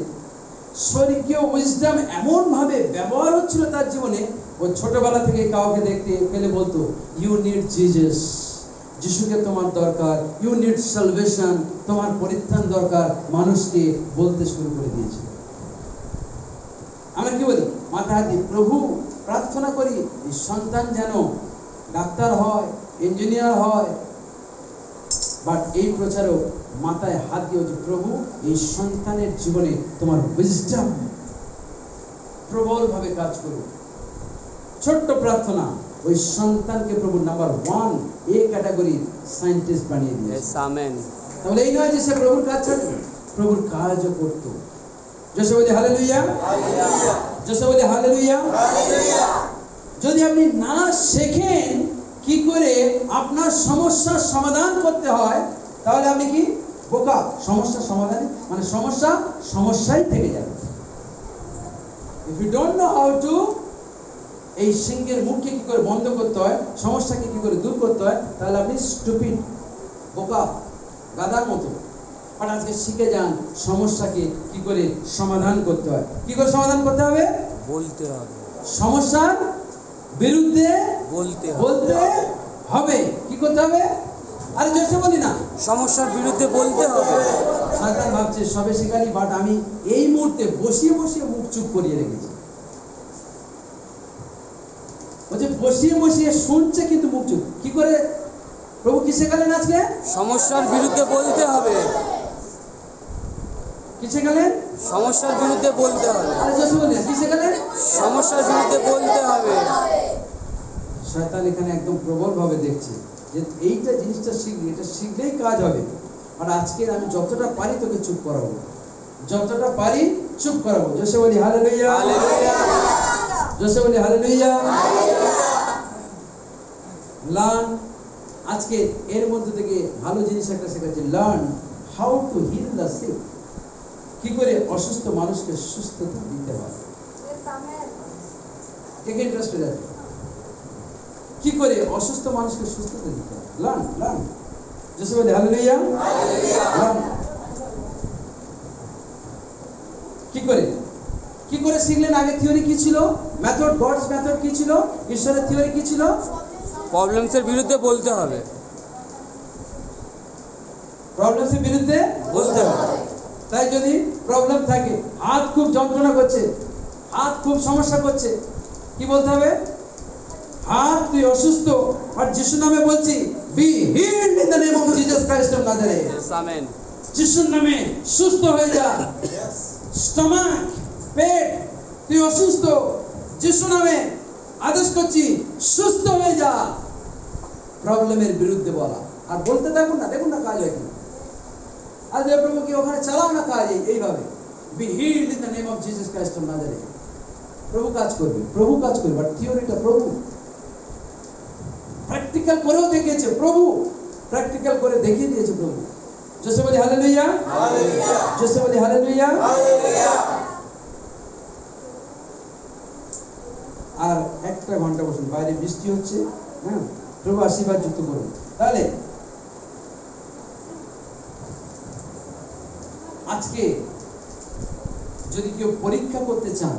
স্বর্গীয় উইজডম এমন ভাবে ব্যবহার হচ্ছিল তার জীবনে, ও ছোটবেলা থেকে কাউকে দেখতে পেলে বলতো, ইউ নিড জিজাস, যিশুকে তোমার দরকার, ইউ নিড সালভেশন, তোমার পরিত্রাণ দরকার, মানুষকে বলতে শুরু করে দিয়েছে। আমরা কি বলি? মাথা হাত দিই, প্রভু প্রার্থনা করি এই সন্তান যেন ডাক্তার হয়, ইঞ্জিনিয়ার হয়। বাট এই প্রচারক মাথায় হাত দিয়ে হচ্ছে, প্রভু এই সন্তানের জীবনে তোমার উইজডম প্রবলভাবে কাজ করুক। ছোট্ট প্রার্থনা, ওই সন্তানকে প্রভু নাম্বার 1 এ ক্যাটাগরির সায়েন্টিস্ট বানিয়ে দিয়েছে। Yes, amen. তাহলে এই নয় যে সে প্রভুর কাজ ছাড়বে, প্রভুর কাজও করতো। জোসে বলি হালেলুয়া, জোসে বলি হালেলুয়া। যদি আপনি না শেখেন কি করে আপনার সমস্যার সমাধান করতে হয়, তাহলে আপনি কি বোকা? সমস্যার সমাধান মানে সমস্যাই থেকে যাবে। If you don't know how to এই সিংহের মুখকে কি করে বন্ধ করতে হয়, সমস্যাকে কি করে দূর করতে হয়, তাহলে আপনি স্টুপিড, বোকা, গাধার মতো। আর আজকে শিখে যান সমস্যাকে কি করে সমাধান করতে হয়। কি করে সমাধান করতে হবে? বলতে হবে, সমস্যার বিরুদ্ধে বলতে বলতে হবে। কি করতে হবে? আরে জোরে বলি না, সমস্যার বিরুদ্ধে বলতে হবে। শয়তান ভাবছে সবে শিখালি, বাট আমি এই মুহূর্তে বসিয়ে মুখ চুপ করিয়ে রেখেছি। বলছে বসিয়ে শুনছে কিন্তু মুখ চুপ। কি করে? প্রভু কি শেখালেন আজকে? সমস্যার বিরুদ্ধে বলতে হবে। কি শেখালেন? সমস্যার বিরুদ্ধে বলতে হবে। আরে জোরে বলি না, কি শেখালেন? সমস্যার বিরুদ্ধে বলতে হবে। শয়তান এখানে একদম প্রবল ভাবে দেখছে যে এইটা জিনিসটা শিখলে, এটা শিখলেই কাজ হবে। আর আজকে আমি যতটা পারি তোকে চুপ করাবো, যতটা পারি চুপ করাবো। জোসে বলি হালেলুয়া, হালেলুয়া। জোসে বলি হালেলুয়া। লার্ন, আজকে এর মধ্যে থেকে ভালো জিনিস একটা শেখাচ্ছে, learn how to heal the sick. কি করে অসুস্থ মানুষকে সুস্থতা দিতে হয়। কে কে ইন্টারেস্টেড আছে? কি করে অসুস্থ মানুষকে সুস্থতা দিতে হয়, লার্ন। জোসে বলি হালেলুয়া, লার্ন। কি করে শিখলেন? আগে থিওরি কি ছিল? মেথড, গডস মেথড কি ছিল? ঈশ্বরের থিওরি কি ছিল? প্রবলেমসের বিরুদ্ধে বলতে হবে। প্রবলেমসের বিরুদ্ধে বলতে হবে। তাই যদি প্রবলেম থাকে, হাত খুব যন্ত্রণা করছে, হাত খুব সমস্যা করছে, কি বলতে হবে? হাত তুই অসুস্থ, আর যিশু নামে বলছি, be healed in the name of Jesus Christ of Nazareth. Yes, amen. যিশুর নামে সুস্থ হয়ে যা। স্টমাক, পেট, তুই অসুস্থ, যিশু নামে আদেশ করছি সুস্থ হয়ে যা। প্রবলেমের বিরুদ্ধে বলা আর বলতে থাকুন না, দেখুন না কাজ হয় কি। আর দেব প্রভু কি ওখানে চালাও না কাজ এইভাবে, be healed in the name of Jesus Christ of Nazareth. প্রভু কাজ করবে, বাট থিওরিটা প্রভু প্র্যাকটিক্যাল করেও দেখিয়েছে, প্রভু প্র্যাকটিক্যাল করে দেখিয়ে দিয়েছে প্রভু। জোসে বলি হালেলুয়া, জোসে বলি হালেলুয়া। আর 1 ঘন্টা বসুন, বাইরে বৃষ্টি হচ্ছে। হ্যাঁ, প্রভু আশীর্বাদ যুক্ত করুন। তাহলে আজকে যদি কেউ পরীক্ষা করতে চান,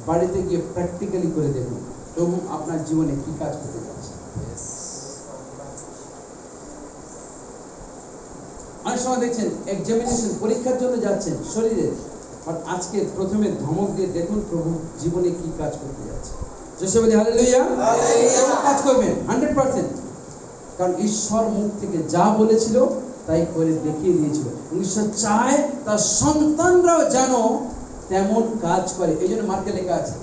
বাড়িতে গিয়ে প্র্যাকটিক্যালি করে দেখুন প্রভু আপনার জীবনে কি কাজ করতে যাচ্ছে। অনেক সময় দেখছেন এক্সামিনেশন, পরীক্ষার জন্য যাচ্ছেন শরীরে, বাট আজকে প্রথমে ধমক দিয়ে দেখুন প্রভু জীবনে কি কাজ করতে যাচ্ছে। জোসে বলি হালেলুয়া। কাজ করবেন 100%, কারণ ঈশ্বর মুখ থেকে যা বলেছিল তাই করে দেখিয়ে দিয়েছিল। ঈশ্বর চায় তার সন্তানরাও যেন তেমন কাজ করে। এই জন্য মার্কে লেখা আছে,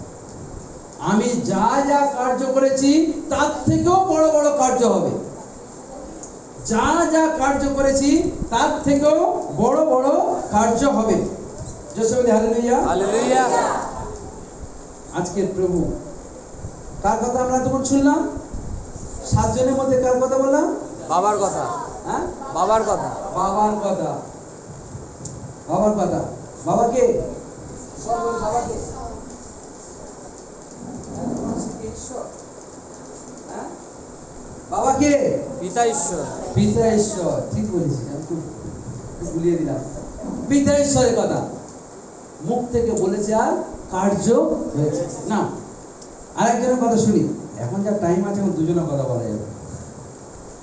আমি যা যা কার্য করেছি তার থেকেও বড় বড় কার্য হবে। যা যা কার্য করেছি তার থেকেও বড় বড় কার্য হবে। জোসে বলি হালেলুয়া। হালেলুয়া। আজকের প্রভু কার কথা আমরা তখন শুনলাম? 7 জনের মধ্যে কার কথা বললাম? বাবার কথা। হ্যাঁ, বাবার কথা। বাবার কথা। বাবার কথা। বাবাকে সব বাবাকে ঈশ্বর। হ্যাঁ, বাবাকে পিতা ঈশ্বর। পিতা ঈশ্বর। ঠিক বলেছি, আমি খুব ভুলিয়ে দিলাম। পিতা ঈশ্বরের কথা মুখ থেকে বলেছে আর কার্য হয়েছে না। আরেকজনের কথা শুনি, এখন যা টাইম আছে এখন দুজনের কথা বলা যাবে।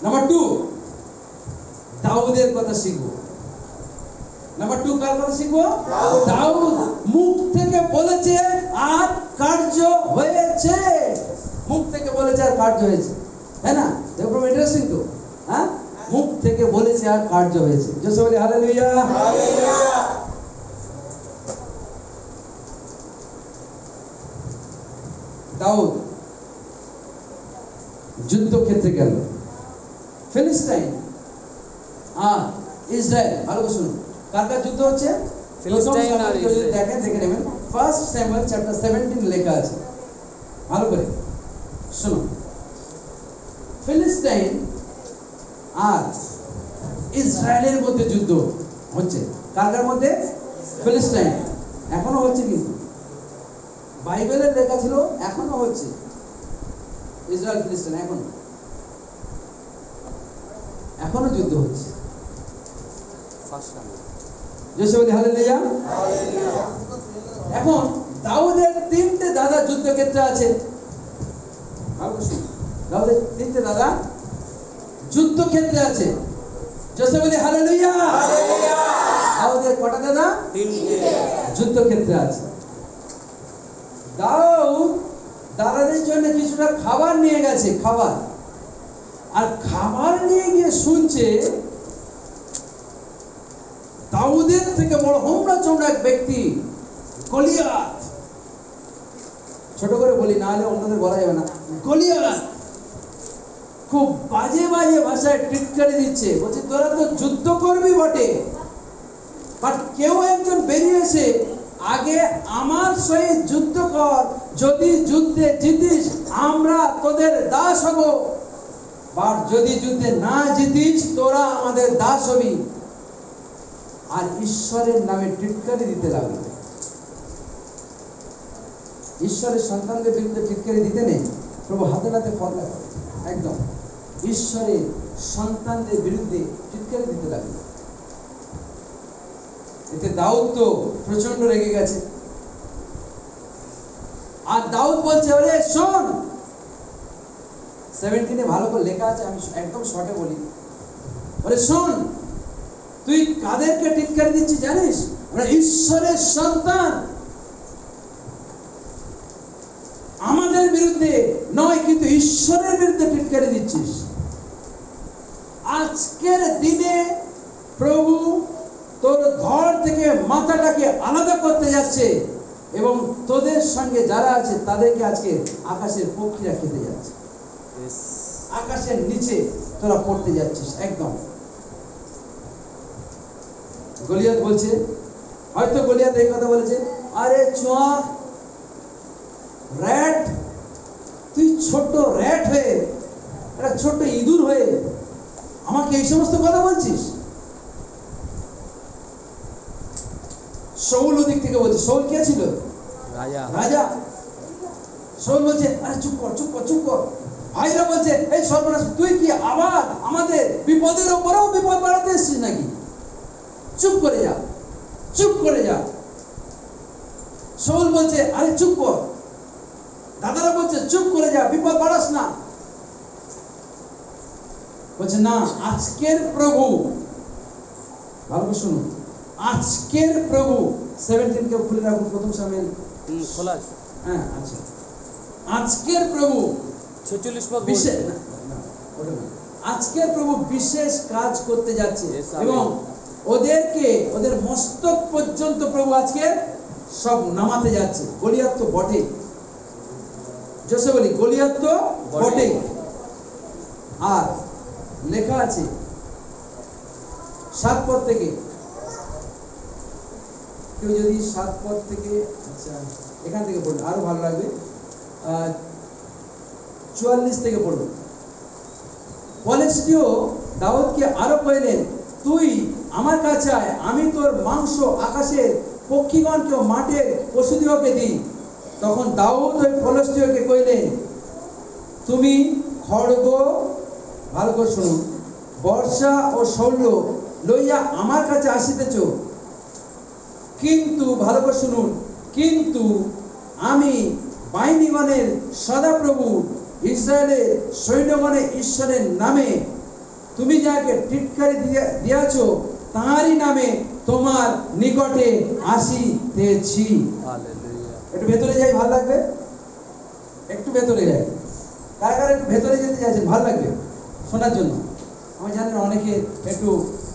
নাম্বার 2, দাউদের কথা শিখবো। নাম্বার 2 কার কথা শিখবো? দাউদ মুখ থেকে বলেছে আর কার্য হয়েছে। মুখ থেকে বলেছে আর কার্য হয়েছে, তাই না? দেখো ইন্টারেস্টিং তো। হ্যাঁ, মুখ থেকে বলেছে আর কার্য হয়েছে। জোসে বলি হালেলুয়া। দাউদ যুদ্ধক্ষেত্রে গেল। ফিলিস্তাইন আর ইসরায়েল, ভালো করে শুনুন, কার কার যুদ্ধ হচ্ছে? ফিলিস্তাইন আর ইসরায়েল। দেখেন, দেখে নেবেন। 1 স্যামুয়েল চ্যাপ্টার 17 লেখা আছে, ভালো করে শুনুন। ফিলিস্তাইন আর ইসরায়েলের মধ্যে যুদ্ধ হচ্ছে। কার কার মধ্যে? ফিলিস্তাইন। এখনো হচ্ছে, কিন্তু বাইবেলের লেখা ছিল এখনো হচ্ছে। ইসরায়েল ফিলিস্তিন এখনো যুদ্ধ হচ্ছে। জোসে বলি হালেলুয়া। এখন দাউদের 3টে দাদা যুদ্ধক্ষেত্রে আছে। দাউদের 3টে দাদা যুদ্ধক্ষেত্রে আছে। জোসে বলি হালেলুয়া। দাউদের কটা দাদা? 3টে যুদ্ধক্ষেত্রে আছে। দাউদ দাদাদের জন্য কিছুটা খাবার নিয়ে গেছে, খাবার। আর খাবার নিয়ে গিয়ে শুনছে দাউদের থেকে বড় হোমরা চোমরা এক ব্যক্তি গলিয়াত, ছোট করে বলি না হলে অন্যদের বলা যাবে না, গলিয়াত খুব বাজে বাজে ভাষায় টিটকারি দিচ্ছে। বলছে তোরা তো যুদ্ধ করবি বটে, বাট কেউ একজন বেরিয়ে এসে আগে আমার সহিত যুদ্ধ কর, যদি যুদ্ধে জিতিস আমরা তোদের দাস হব, বাট যদি যুদ্ধে না জিতিস তোরা আমাদের দাস হবি। আর ঈশ্বরের নামে টিটকারি দিতে লাগলো। ঈশ্বরের সন্তানদের বিরুদ্ধে টিটকারি দিতে নেই, প্রভু হাতে হাতে ফল লাগাবে। একদম ঈশ্বরের সন্তানদের বিরুদ্ধে টিটকারি দিতে লাগলো। এতে দাউদ তো প্রচন্ড রেগে গেছে। আর দাউদ বলছে, আরে শোন, 17 ভালো করে লেখা আছে, আমি একদম শর্টে বলি। আরে শোন, তুই কাদেরকে টিটকারি দিচ্ছিস জানিস? আমরা ঈশ্বরের সন্তান, আমাদের বিরুদ্ধে নয় কিন্তু ঈশ্বরের বিরুদ্ধে টিটকারি দিচ্ছিস। আজকের দিনে প্রভু তোর ঘর থেকে মাথাটাকে আলাদা করতে যাচ্ছে এবং তোদের সঙ্গে যারা আছে তাদেরকে আজকে আকাশের পক্ষীরা খেতে যাচ্ছে। আকাশের নিচে তোরা পড়তে যাচ্ছিস। একদম গলিয়াত বলছে, হয়তো গলিয়াত এই কথা বলেছে, আরে চোয়া র‍্যাট, তুই ছোট র‍্যাট হয়ে, একটা ছোট ইঁদুর হয়ে আমাকে এই সমস্ত কথা বলছিস। শাউল ওদিক থেকে বলছে, শাউল কে ছিল? রাজা। শাউল বলছে, আরে চুপ কর চুপ কর চুপ কর। ভাইরা বলছে, এই সর্বনাশ, তুই কি আবার আমাদের বিপদের উপরেও বিপদ বাড়াতে এসেছিস নাকি? চুপ করে যা, চুপ করে যা। শাউল বলছে, আরে চুপ কর। দাদারা বলছে, চুপ করে যা, বিপদ বাড়াস না। বলছে, না, আজকের প্রভু, ভালো করে শুনুন, আজকের প্রভু 17 কে খুলে রাখুন, প্রথম সামুয়েল। খোলা আছে। হ্যাঁ, আচ্ছা। আজকের প্রভু 46 পদ বলছে। বিশেষ ওটা না। আজকের প্রভু বিশেষ কাজ করতে যাচ্ছে Yes, amen. এবং ওদেরকে ওদের মস্তক পর্যন্ত প্রভু আজকে সব নামাতে যাচ্ছে। গলিয়াত তো বটে, জোসে বলি গলিয়াত তো বটে। আর লেখা আছে 7 পদ থেকে, কেউ যদি 7 পদ থেকে, আচ্ছা এখান থেকে পড়ুন আরো ভালো লাগবে, 44 থেকে পড়ুন। ফলিস্তীয় দাউদকে আরো কইলেন, তুই আমার কাছে আয়, আমি তোর মাংস আকাশের পক্ষীগণকে ও মাঠের পশুদিওকে দিই। তখন দাউদ ওই ফলিস্তীয়কে কইলেন, তুমি খড়গ, ভালো করে শুনুন, বর্ষা ও শল্য লইয়া আমার কাছে আসিতেছ, কিন্তু ভালো করে শুনুন, কিন্তু আমি বাহিনীগণের সদাপ্রভু ইসরায়েলের সৈন্যগণের ঈশ্বরের নামে তুমি যাকে টিটকারি দিয়াছ তাঁরই নামে তোমার নিকটে আসিতেছি। হালেলুয়া। একটু ভেতরে যাই, ভালো লাগবে, একটু ভেতরে যাই। কারা কারা একটু ভেতরে যেতে চাইছেন, ভালো লাগবে শোনার জন্য? আমি জানি না অনেকে একটু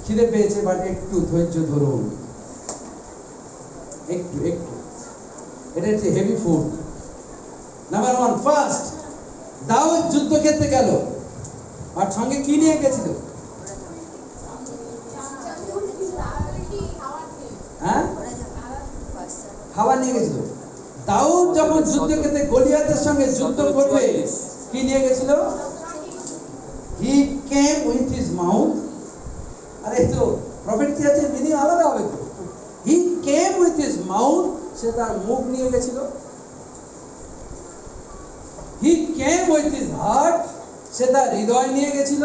খিদে পেয়েছে, বাট একটু ধৈর্য ধরুন, একটু একটু, এটা হচ্ছে হেভি ফুড। নাম্বার 1, ফার্স্ট দাউদ যুদ্ধক্ষেত্রে গেল, আর সঙ্গে কি নিয়ে গেছিল? হ্যাঁ, খাবার নিয়ে গেছিল। দাউদ যখন যুদ্ধক্ষেত্রে গলিয়াতের সঙ্গে যুদ্ধ করবে, কি নিয়ে গেছিল? হি কেম উইথ হিজ মাউথ। আরে তো প্রফেট আছে, মিনিং আলাদা হবে তো। হি কেম উইথ হিজ মাউথ, সে তার মুখ নিয়ে গেছিল। হি কেম উইথ হিজ হার্ট, সে তার হৃদয় নিয়ে গেছিল।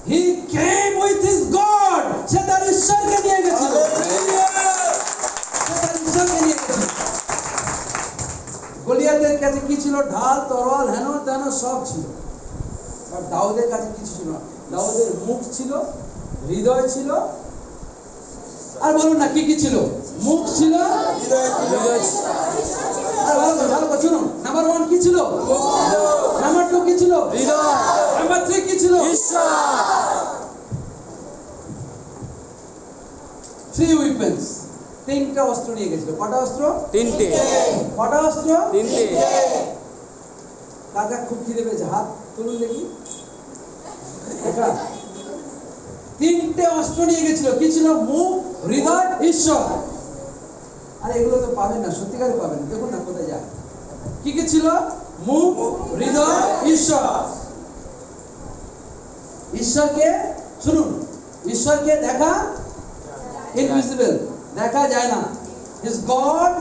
হি কেম উইথ হিজ গড, সে তার ঈশ্বরকে নিয়ে গেছিল। সে তার ঈশ্বরকে নিয়ে গেছিল। গলিয়াতের কাছে কি ছিল? ঢাল, তরোয়াল, হেন তেন সব ছিল। আর দাউদের কাছে কিছু ছিল না। দাউদের মুখ ছিল, হৃদয় ছিল, আর বলুন না কি কি ছিল? মুখ ছিল, হৃদয় আর ভালো করে শুনুন। নাম্বার 1 কি ছিল? নাম্বার 2 কি ছিল? হৃদয়, নাম্বার 3 কি ছিল? ঈশ্বর। 3 উইপেন্স, 3টা অস্ত্র নিয়ে গেছিল। কটা অস্ত্র? 3টে। কটা অস্ত্র? 3টে। কাকা খুব খিদে পেয়েছে, হাত তুলুন দেখি। এটা 3টে অস্ত্র নিয়ে গেছিল। কি ছিল? মুখ, হৃদয়, ঈশ্বর। আরে এগুলো তো পাবেন না, সত্যিকারে পাবেন না। দেখুন না কোথায় যায়। কি কি ছিল? মুখ, হৃদয়, ঈশ্বর। ঈশ্বরকে শুনুন, ঈশ্বরকে দেখা ইনভিজিবল, দেখা যায় না। হিজ গড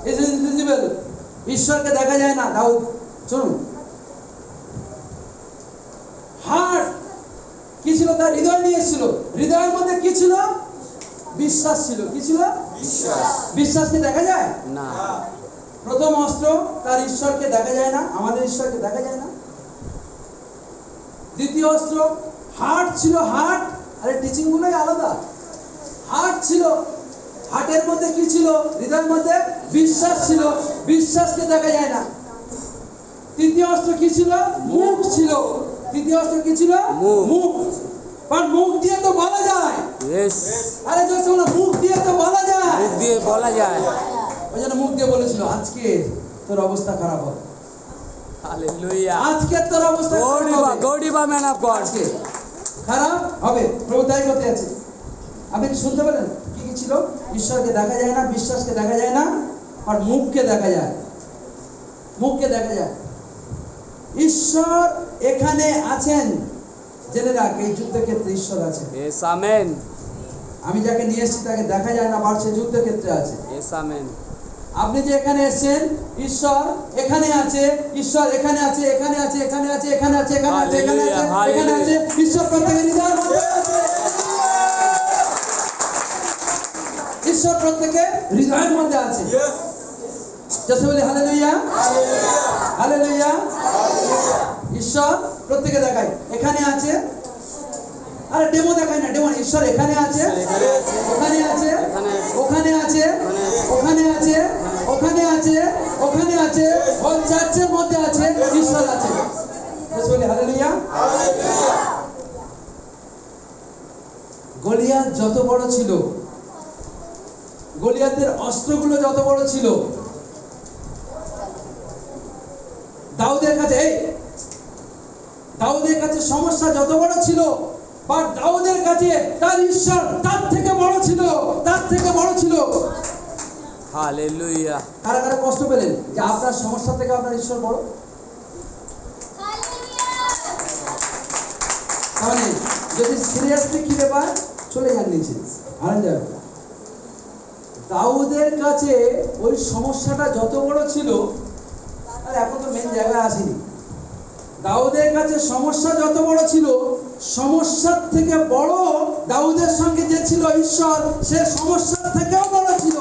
ইজ ইনভিজিবল, ঈশ্বরকে দেখা যায় না। দাউদ শুনুন, হার্ট কি ছিল? তার হৃদয় নিয়ে এসেছিল। হৃদয়ের মধ্যে কি ছিল? বিশ্বাস ছিল। কি ছিল? বিশ্বাস। বিশ্বাসকে দেখা যায় না। প্রথম অস্ত্র, তার ঈশ্বরকে দেখা যায় না, আমাদের ঈশ্বরকে দেখা যায় না। দ্বিতীয় অস্ত্র হার্ট ছিল। হার্ট, আরে টিচিং গুলোই আলাদা। হার্ট ছিল, হার্টের মধ্যে কি ছিল? হৃদয়ের মধ্যে বিশ্বাস ছিল, বিশ্বাসকে দেখা যায় না। তৃতীয় অস্ত্র কি ছিল? মুখ ছিল। তৃতীয় অস্ত্র কি ছিল? মুখ। কারণ মুখ দিয়ে তো বলা যায়। ইয়েস, আরে জোরসে বলো, মুখ দিয়ে তো বলা যায়। মুখ দিয়ে বলা যায়। ওই জন্য মুখ দিয়ে বলেছিল, আজকে তোর অবস্থা খারাপ হবে, হালেলুয়া। আজকে তোর অবস্থা খারাপ গৌরিবা, হবে, গৌরিবা ম্যান অফ গড। আজকে খারাপ হবে। প্রভু তাই করতে আছে। আপনি কি শুনতে পেলেন? কি কি ছিল? ঈশ্বরকে দেখা যায় না, বিশ্বাসকে দেখা যায় না, আর মুখকে দেখা যায়। মুখকে দেখা যায়। ঈশ্বর এখানে আছেন। জেনে রাখ, এই যুদ্ধক্ষেত্রে ঈশ্বর আছে। Yes, amen. আমি যাকে নিয়ে এসেছি তাকে দেখা যায় না, বাট সে যুদ্ধক্ষেত্রে আছে। Yes, amen. আপনি যে এখানে এসেছেন, ঈশ্বর এখানে আছে, ঈশ্বর এখানে আছে, এখানে আছে, এখানে আছে, এখানে আছে, এখানে আছে, এখানে আছে, এখানে আছে। ঈশ্বর প্রত্যেকের হৃদয়ের মধ্যে আছে। ঈশ্বর প্রত্যেকের হৃদয়ের মধ্যে আছে। জোসে বলি হালেলুয়া, হালেলুয়া। ঈশ্বর প্রত্যেকে দেখায়, এখানে আছে। আরে ডেমো দেখায় না, ডেমো। ঈশ্বর এখানে আছে, ওখানে আছে, ওখানে আছে, আছে, হোল চার্চের মধ্যে আছে, ঈশ্বর আছে। বলি হালেলুয়া। গলিয়াত যত বড় ছিল, গলিয়াতের অস্ত্রগুলো যত বড় ছিল, দাউদের কাছে সমস্যা যত বড় ছিল, বা দাউদের কাছে তার ঈশ্বর তার থেকে বড় ছিল, তার থেকে বড় ছিল। হালেলুয়া। কারা কারা কষ্ট পেলেন যে আপনার সমস্যা থেকে আপনার ঈশ্বর বড়? তাহলে যদি সিরিয়াসলি কি ব্যাপার, চলে যান নিচে, হারান যাবে। দাউদের কাছে ওই সমস্যাটা যত বড় ছিল, আর এখন তো মেন জায়গায় আসেনি। দাউদের কাছে সমস্যা যত বড় ছিল, সমস্যার থেকে বড় দাউদের সঙ্গে যে ছিল ঈশ্বর, সে সমস্যার থেকেও বড় ছিল।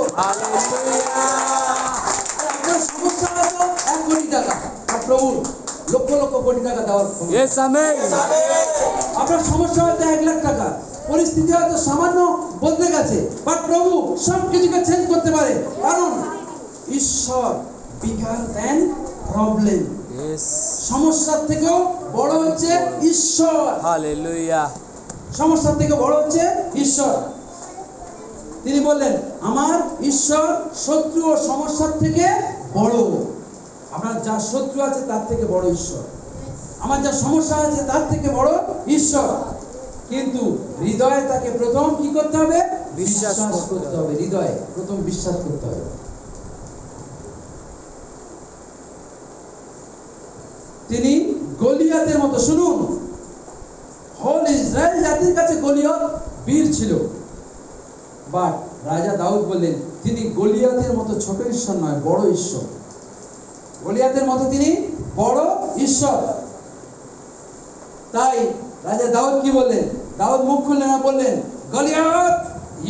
আপনার সমস্যা হয়তো 1 কোটি টাকা, আর প্রভুর লক্ষ লক্ষ কোটি টাকা দেওয়ার ক্ষমতা। Yes, amen. আপনার সমস্যা হয়তো 1 লাখ টাকা, পরিস্থিতি হয়তো সামান্য বদলে গেছে, বাট প্রভু সব কিছুকে চেঞ্জ করতে পারে, কারণ ঈশ্বর বিগার দ্যান প্রবলেম। ইয়েস, সমস্যার থেকেও বড় হচ্ছে ঈশ্বর। হালেলুয়া। সমস্যার থেকে বড় হচ্ছে ঈশ্বর। তিনি বললেন, আমার ঈশ্বর শত্রু ও সমস্যার থেকে বড়। আপনার যা শত্রু আছে তার থেকে বড় ঈশ্বর, আমার যা সমস্যা আছে তার থেকে বড় ঈশ্বর। কিন্তু হৃদয়ে তাকে প্রথম কি করতে হবে? বিশ্বাস করতে হবে। হৃদয়ে প্রথম বিশ্বাস করতে হবে। তিনি গলিয়াতের মতো, শুনুন, হোল ইসরায়েল জাতির কাছে গলিয়াত বীর ছিল, বাট রাজা দাউদ বললেন তিনি গলিয়াতের মতো ছোট ঈশ্বর নয়, বড় ঈশ্বর। গলিয়াতের মতো তিনি বড় ঈশ্বর। তাই রাজা দাউদ কি বললেন? দাউদ মুখ খুললেন না, বললেন, গলিয়াত,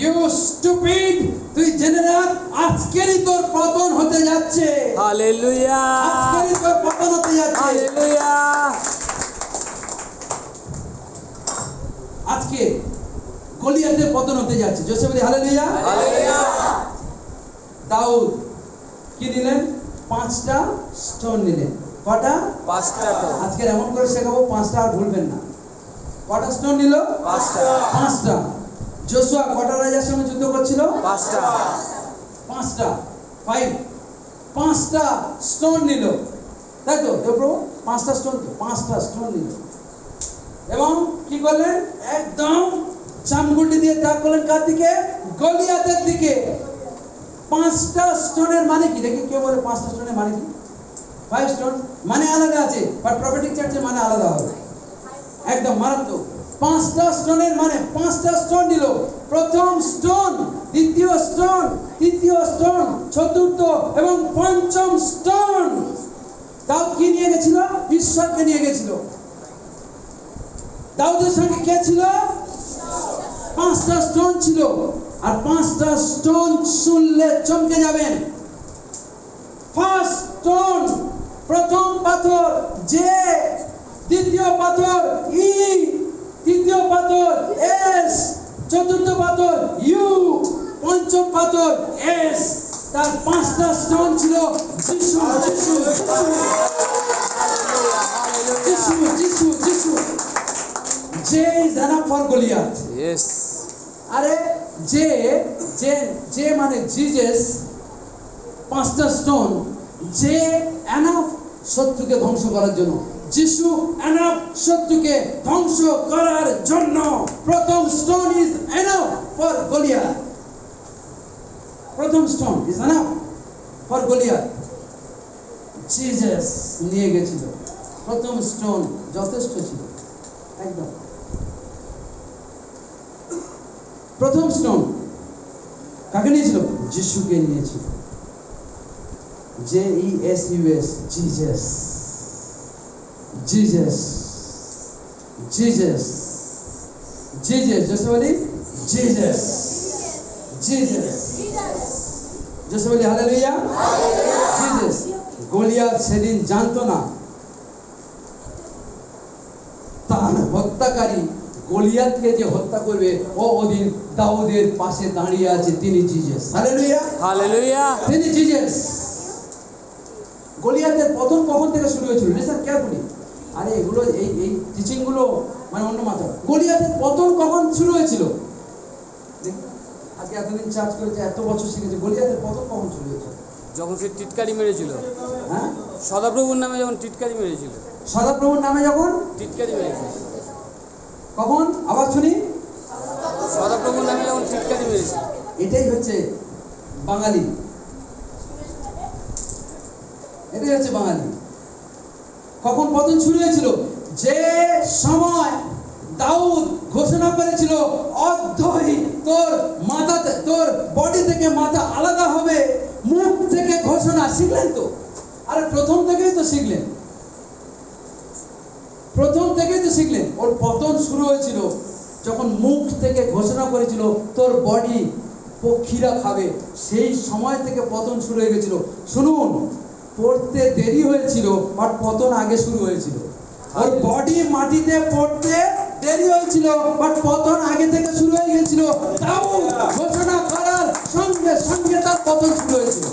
ইউ স্টুপিড, তুই জেনে রাখ আজকেরই তোর পতন হতে যাচ্ছে। হালেলুয়া, আজকেরই তোর পতন হতে যাচ্ছে। হালেলুয়া। আজকে গলিয়াতের পতন হতে যাচ্ছে। জোসে বলি হালেলুয়া। হালেলুয়া। দাউদ কি নিলেন? 5টা স্টোন নিলেন। কটা? 5টা। আজকে এমন করে শেখাবো 5টা আর ভুলবেন না। কটা স্টোন নিল? 5টা। 5টা। যোশুয়া কটা রাজার সঙ্গে যুদ্ধ করছিল? 5টা। 5টা। 5টা স্টোন নিল, তাই তো প্রভু? 5টা স্টোন, 5টা স্টোন নিল এবং কি করলেন? একদম চামগুটি দিয়ে তাক করলেন কার দিকে? গলিয়াতের দিকে। 5টা স্টোনের মানে কি? দেখি কেউ বলে 5টা স্টোনের মানে কি? 5 স্টোন মানে আলাদা আছে, বাট প্রফেটিক চার্চের মানে আলাদা হবে, একদম মারাত্মক। 5টা স্টোনের মানে 5টা স্টোন দিল। প্রথম স্টোন, দ্বিতীয় স্টোন, তৃতীয় স্টোন, চতুর্থ এবং পঞ্চম স্টোন দাউদ কি নিয়ে গেছিল? ঈশ্বরকে নিয়ে গেছিল। দাউদের সঙ্গে কে ছিল? 5টা স্টোন ছিল। আর 5টা স্টোন শুনলে চমকে যাবেন। ফার্স্ট স্টোন, প্রথম পাথর যে, দ্বিতীয় পাথর ই, তৃতীয় পাথর এস, চতুর্থ পাথর ইউ, পঞ্চম পাথর এস। তার 5টা স্টোন ছিল যিশু, যিশু, যিশু, যিশু, যিশু। যে ইজ এনাফ ফর গলিয়াত। ইয়েস। আরে যে মানে জিজাস, 5টা স্টোন, যে এনাফ শত্রুকে ধ্বংস করার জন্য, যিশু এনাফ শত্রুকে ধ্বংস করার জন্য। প্রথম stone is enough for Goliath. প্রথম stone is enough for Goliath. Jesus নিয়ে গেছিল, প্রথম স্টোন যথেষ্ট ছিল, একদম। প্রথম স্টোন কাকে নিয়েছিল? যিশুকে নিয়েছিল। JESUS, Jesus, Jesus, Jesus, Jesus. Jose বলি জিজাস, জিজাস, জোসে বলি হালেলুয়া। জিজাস। গলিয়াত সেদিন জানতো না তার হত্যাকারী গলিয়াতকে যে হত্যা করবে ও ওদিন দাউদের পাশে দাঁড়িয়ে আছে, তিনি জিজাস। Hallelujah, hallelujah. তিনি জিজাস। গলিয়াতের পতন কখন থেকে শুরু হয়েছিল? Listen carefully. আরে এগুলো এই টিচিং গুলো মানে অন্য মাত্রা। গলিয়াতের পতন কখন শুরু হয়েছিল? আজকে এতদিন চার্জ করেছে, এত বছর শিখেছে, গলিয়াতের পতন কখন শুরু হয়েছিল? যখন সে টিটকারি মেরেছিল, হ্যাঁ, সদাপ্রভুর নামে যখন টিটকারি মেরেছিল, সদাপ্রভুর নামে যখন টিটকারি মেরেছিল, কখন? আবার শুনি। সদাপ্রভুর নামে যখন টিটকারি মেরেছিল। এটাই হচ্ছে বাঙালি, এটাই হচ্ছে বাঙালি। কখন পতন শুরু হয়েছিল? যে সময় দাউদ ঘোষণা করেছিল অর্ধহীন, তোর মাথাতে, তোর বডি থেকে মাথা আলাদা হবে, মুখ থেকে ঘোষণা। শিখলেন তো? আরে প্রথম থেকেই তো শিখলেন, প্রথম থেকেই তো শিখলেন। ওর পতন শুরু হয়েছিল যখন মুখ থেকে ঘোষণা করেছিল তোর বডি পক্ষীরা খাবে। সেই সময় থেকে পতন শুরু হয়ে গেছিল। শুনুন, পড়তে দেরি হয়েছিল বাট পতন আগে শুরু হয়েছিল। ওর বডি মাটিতে পড়তে দেরি হয়েছিল বাট পতন আগে থেকে শুরু হয়ে গেছিল। দাউদ ঘোষণা করার সঙ্গে সঙ্গে তার পতন শুরু হয়েছিল।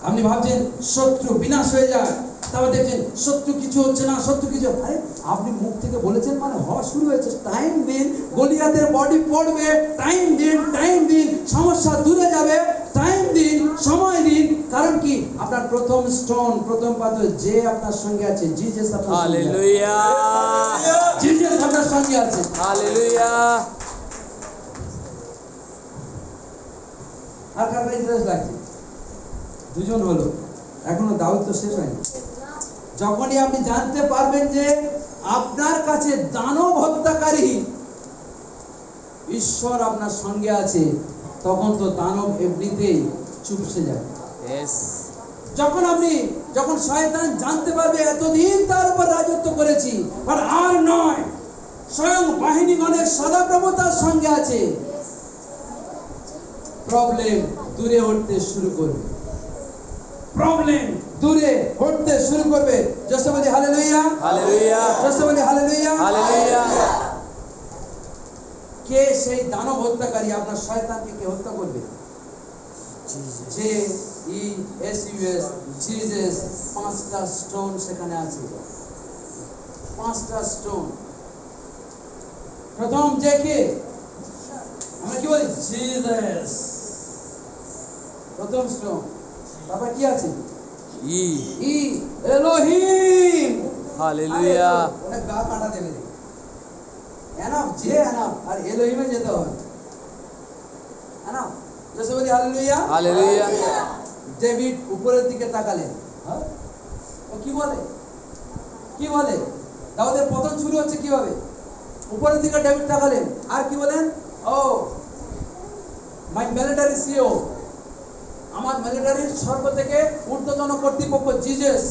আপনি ভাবছেন শত্রু বিনাশ হয়ে যায়, তারপর দেখছেন শত্রু কিছু হচ্ছে না, শত্রু কিছু। আরে আপনি মুখ থেকে বলেছেন মানে হওয়া শুরু হয়েছে। টাইম দিন, গলিয়াতের বডি পড়বে। টাইম দিন, টাইম দিন, সমস্যা দূরে যাবে। টাইম দিন, সময় দিন। কারণ কি? আপনার প্রথম স্টোন, প্রথম পাথর যে আপনার সঙ্গে আছে, জিসাস আপনার সঙ্গে আছে। হালেলুয়া, জিসাস আপনার সঙ্গে আছে। হালেলুয়া। আর কারটা ইন্টারেস্ট লাগছে? দুজন হলো, এখনো দাউদ তো শেষ হয়নি। যখনই আপনি জানতে পারবেন যে আপনার কাছে দানব হত্যাকারী ঈশ্বর আপনার সঙ্গে আছে, তখন তো দানব এমনিতেই চুপসে যায়। Yes. যখন শয়তান জানতে পারবে এতদিন তার উপর রাজত্ব করেছি আর নয়, স্বয়ং বাহিনীগণের সদাপ্রভু তার সঙ্গে আছে, প্রবলেম দূরে হটতে শুরু করবে। প্রবলেম দূরে হটতে শুরু করবে। জোরে বলি হালেলুয়া, হালেলুয়া, জোরে বলি হালেলুয়া, হালেলুয়া। কে সেই দানব হত্যাকারী? আপনার শয়তানকে কে হত্যা করবে? যে ইএসইউএস জিজাস, 5টা স্টোন সেখানে আছে। 5টা স্টোন। প্রথম যে কে? আমরা কি বলি? জিজাস, প্রথম স্টোন। তারপর কি আছে? ই এলোহিম। হালেলুয়া। ওটা গা কাটা দেবে। এনাফ, যে এনাফ, আর এলোহিমে যেতে হবে। এনাফ। জোরে বলি হালেলুয়া, হালেলুয়া। ডেভিড উপরের দিকে তাকালেন। হ্যাঁ, ও কি বলে? কি বলে? দাউদের পতন শুরু হচ্ছে কিভাবে? উপরের দিকে ডেভিড তাকালেন আর কি বলেন? ও মাই মিলিটারি সিও, আমার মিলিটারির সর্ব থেকে ঊর্ধ্বতন কর্তৃপক্ষ জিজাস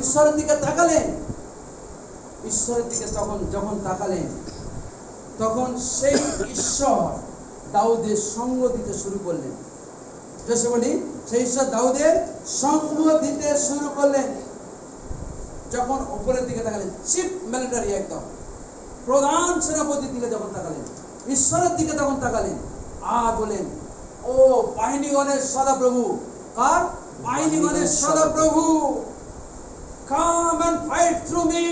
ঈশ্বরের দিকে তাকালেন। ঈশ্বরের দিকে যখন তাকালেন, তখন সেই ঈশ্বর দাউদের সঙ্গ দিতে শুরু করলেন। জোরে বলি, সেই ঈশ্বর দাউদের সঙ্গ দিতে শুরু করলেন। যখন উপরের দিকে তাকালেন, চিফ মিলিটারি, একদম প্রধান সেনাপতির দিকে যখন তাকালেন, ঈশ্বরের দিকে তখন তাকালেন আর বলেন, ও বাহিনীগণের সদাপ্রভু। কার? বাহিনীগণের সদাপ্রভু। Come and fight through me,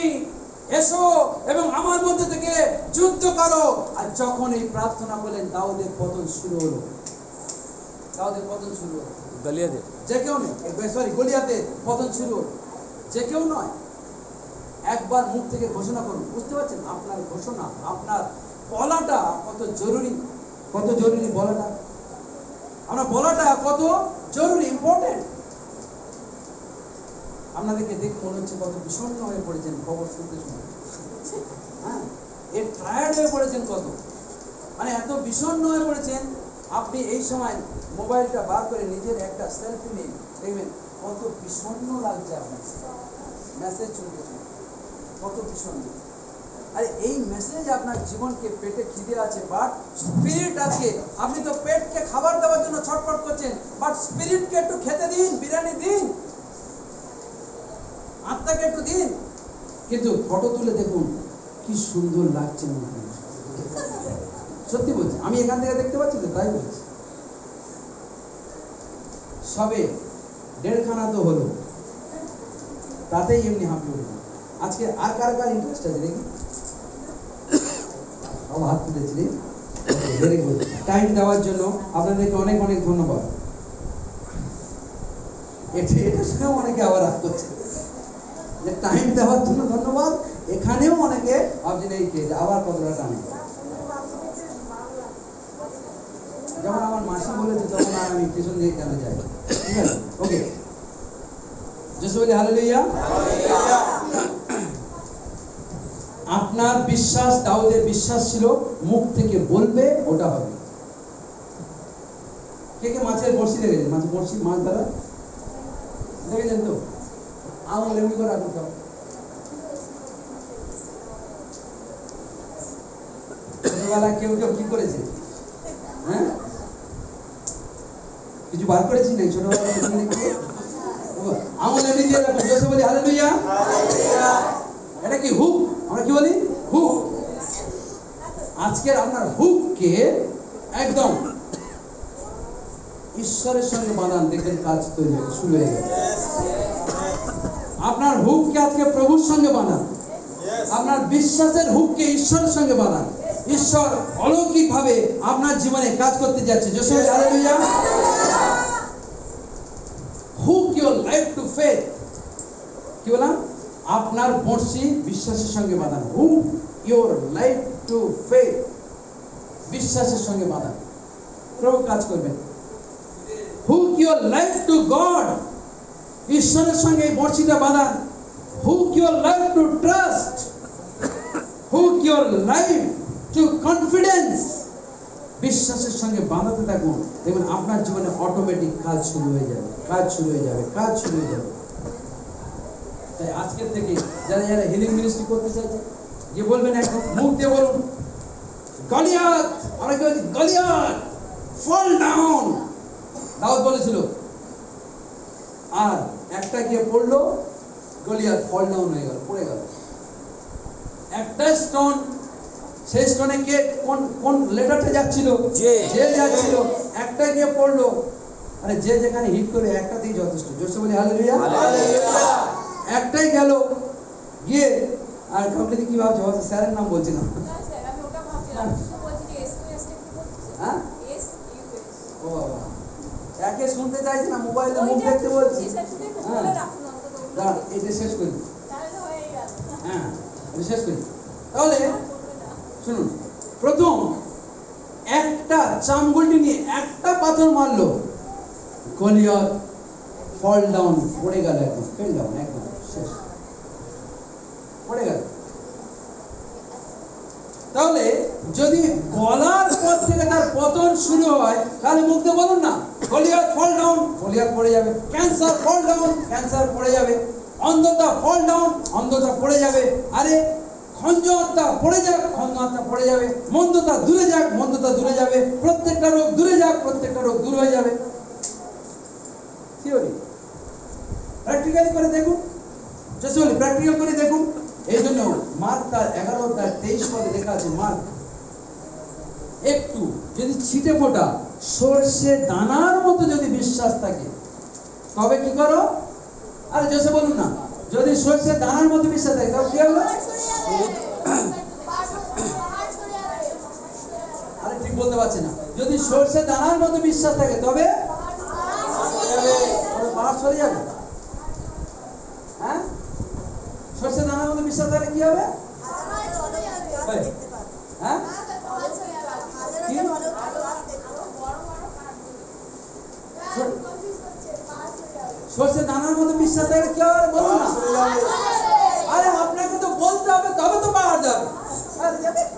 এসো এবং আমার মধ্যে থেকে যুদ্ধ করো। আর যখন এই প্রার্থনা করলেন, দাউদের পতন শুরু হলো। দাউদের পতন শুরু হলো। গলিয়াতে যে কেউ নেই, সরি, গলিয়াতের পতন শুরু হলো। যে কেউ নয়, একবার মুখ থেকে ঘোষণা করুন। বুঝতে পারছেন? আপনার ঘোষণা, আপনার বলাটা কত জরুরি, কত জরুরি বলাটা। আমরা বলাটা কত জরুরি, ইম্পর্টেন্ট। আপনাদেরকে দেখে মনে হচ্ছে কত বিষণ্ণ হয়ে পড়েছেন খবর শুনতে শুনতে। হ্যাঁ, এর টায়ার্ড হয়ে পড়েছেন কত, মানে এত বিষণ্ণ হয়ে পড়েছেন। আপনি এই সময় মোবাইলটা বার করে নিজের একটা সেলফি নিন, দেখবেন কত বিষণ্ণ লাগছে আপনার। মেসেজ চলতে কত বিষণ্ণ। আরে এই মেসেজ আপনার জীবনকে, পেটে খিদে আছে বাট স্পিরিট আছে। আপনি তো পেটকে খাবার দেওয়ার জন্য ছটফট করছেন, বাট স্পিরিটকে একটু খেতে দিন, বিরিয়ানি দিন, আত্মাকে একটু দিন। কিন্তু ফটো তুলে দেখুন কি সুন্দর লাগছে মুখে। সত্যি বলছি, আমি এখান থেকে দেখতে পাচ্ছি তো, তাই বলছি। সবে 1.5 খানা তো হলো, তাতেই এমনি হাঁপিয়ে উঠবে। আজকে আর কার কার ইন্টারেস্ট আছে দেখি, সব হাত তুলেছিলি। Very good. টাইম দেওয়ার জন্য আপনাদেরকে অনেক অনেক ধন্যবাদ। এটা শুনেও অনেকে আবার রাগ করছে যে টাইম দেওয়ার জন্য ধন্যবাদ, এখানেও অনেকে ভাবছেন এই কে আবার কতটা টাইম। যখন আমার মাসি বলেছে তখন আর আমি পিছন দিয়ে কেন যাই, ঠিক আছে? ওকে, জোরে বলি হালেলুয়া। আপনার বিশ্বাস, দাউদের বিশ্বাস ছিল মুখ থেকে বলবে ওটা হবে। কে কে মাছের বড়শি দেখেছেন? মাছের বড়শি, মাছ ধরা দেখেছেন তো? আঙুল এমনি করে রাখুন সব। ছোটবেলা কেউ কেউ কি করেছে? হ্যাঁ, কিছু বার করেছি নাই ছোটবেলা? আঙুল এমনি দিয়ে রাখুন। জোরে বলি হালেলুয়া। এটা কি হুক? আমরা কি বলি? হুক। আজকের আপনার হুককে একদম ঈশ্বরের সঙ্গে বাঁধান, দেখবেন কাজ তৈরি হয়ে শুরু হয়ে গেছে। আপনার হুককে আজকে প্রভুর সঙ্গে বাঁধান, আপনার বিশ্বাসের হুককে ঈশ্বরের সঙ্গে বাঁধান। ঈশ্বর অলৌকিক ভাবে আপনার জীবনে কাজ করতে যাচ্ছে। জোরে বলি hallelujah. Hook your life to faith. কি বললাম? আপনার বড়শি বিশ্বাসের সঙ্গে বাঁধান। Hook your life to faith, বিশ্বাসের সঙ্গে বাঁধান, প্রভু কাজ করবেন। Hook your life to God, ঈশ্বরের সঙ্গে এই বড়শিটা বাঁধান। Hook your life to trust, hook your life to confidence, বিশ্বাসের সঙ্গে বাঁধাতে থাকুন। দেখুন আপনার জীবনে অটোমেটিক কাজ শুরু হয়ে যাবে, কাজ শুরু হয়ে যাবে, কাজ শুরু হয়ে যাবে। তাই আজকের থেকে যারা যারা হিলিং মিনিস্ট্রি করতে চাইছে, যে বলবেন একদম মুখ দিয়ে বলুন, গলিয়াত, আমরা কি বলছি? গলিয়াত ফল ডাউন। দাউদ বলেছিল, আর একটা গিয়ে পড়লো, গলিয়াত ফল ডাউন হয়ে গেল, পড়ে গেল। একটা স্টোন, সেই স্টোনে কে কোন কোন লেটারটা যাচ্ছিল? যে যাচ্ছিল। একটা গিয়ে পড়লো, আরে যে যেখানে হিট করে একটাতেই যথেষ্ট। জোরসে বলি হালেলুয়া। একটাই গেল গিয়ে, আর কাউকে কি ভাবছো? হয়তো স্যারের নাম বলছি না। হ্যাঁ, ও বাবা, একে শুনতে চাইছি না, মোবাইলে মুখ দেখতে বলছি। হ্যাঁ, দাঁড়া, এটা শেষ করি। হ্যাঁ, এটা শেষ করি। তাহলে শুনুন, প্রথম একটা চামগুলটি নিয়ে একটা পাথর মারলো, গলিয়াত ফল ডাউন, পড়ে গেল, একদম ফেল ডাউন, একদম শেষ, পড়ে গেল। তাহলে যদি গলার পর থেকে তার পতন শুরু হয়, তাহলে মুখে বলুন না, গলিয়াত ফল ডাউন, গলিয়াত পড়ে যাবে। ক্যান্সার ফল ডাউন, ক্যান্সার পড়ে যাবে। অন্ধতা ফল ডাউন, অন্ধতা পড়ে যাবে। আরে খঞ্জতা পড়ে যাক, খঞ্জতা পড়ে যাবে। মন্দতা দূরে যাক, মন্দতা দূরে যাবে। প্রত্যেকটা রোগ দূরে যাক, প্রত্যেকটা রোগ দূর হয়ে যাবে। থিওরি, প্র্যাকটিক্যালি করে দেখুন। জাস্ট বলি প্র্যাকটিক্যাল করে দেখুন। এই জন্য মার্ক তার 11:23 পদে লেখা আছে, মার্ক, একটু যদি ছিটে ফোটা সর্ষে দানার মতো যদি বিশ্বাস থাকে, তবে কি করো? আরে জোসে বলুন না, যদি সর্ষে দানার মতো বিশ্বাস থাকে তবে কি হবে? আরে ঠিক বলতে পারছি না। যদি সর্ষে দানার মতো বিশ্বাস থাকে তবে পাহাড় সরে যাবে। হ্যাঁ, সর্ষে দানার মতো বিশ্বাস থাকলে কি হবে? হ্যাঁ, সর্ষে দানার মতো বিশ্বাস থাকলে কি হবে বলুন না। আরে আপনাকে তো বলতে হবে, তবে তো পাহাড় যাবে।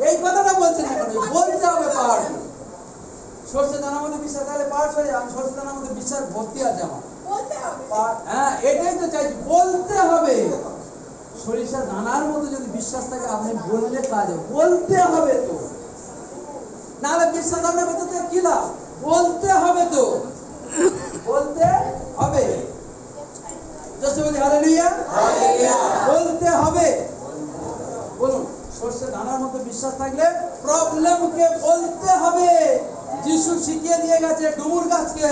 এই কথাটা বলছেন না, বলতে হবে পাহাড়। সর্ষে দানার মতো বিশ্বাস থাকলে পাহাড় সরে যাবে। সর্ষে দানার মতো বিশ্বাস ভর্তি আছে আমার। হ্যাঁ, এটাই তো চাইছি, বলতে হবে। সরিষা দানার মতো যদি বিশ্বাস থাকে, আপনি বললে কাজ হবে। বলতে হবে তো, নাহলে বিশ্বাস আপনার ভেতর থেকে কি লাভ? বলতে হবে তো, বলতে হবে। বলি হালেলুয়া, বলতে হবে। বলুন, সর্ষে দানার মতো বিশ্বাস থাকলে প্রবলেমকে বলতে হবে। যিশু শিখিয়ে দিয়ে গেছে ডুমুর গাছকে,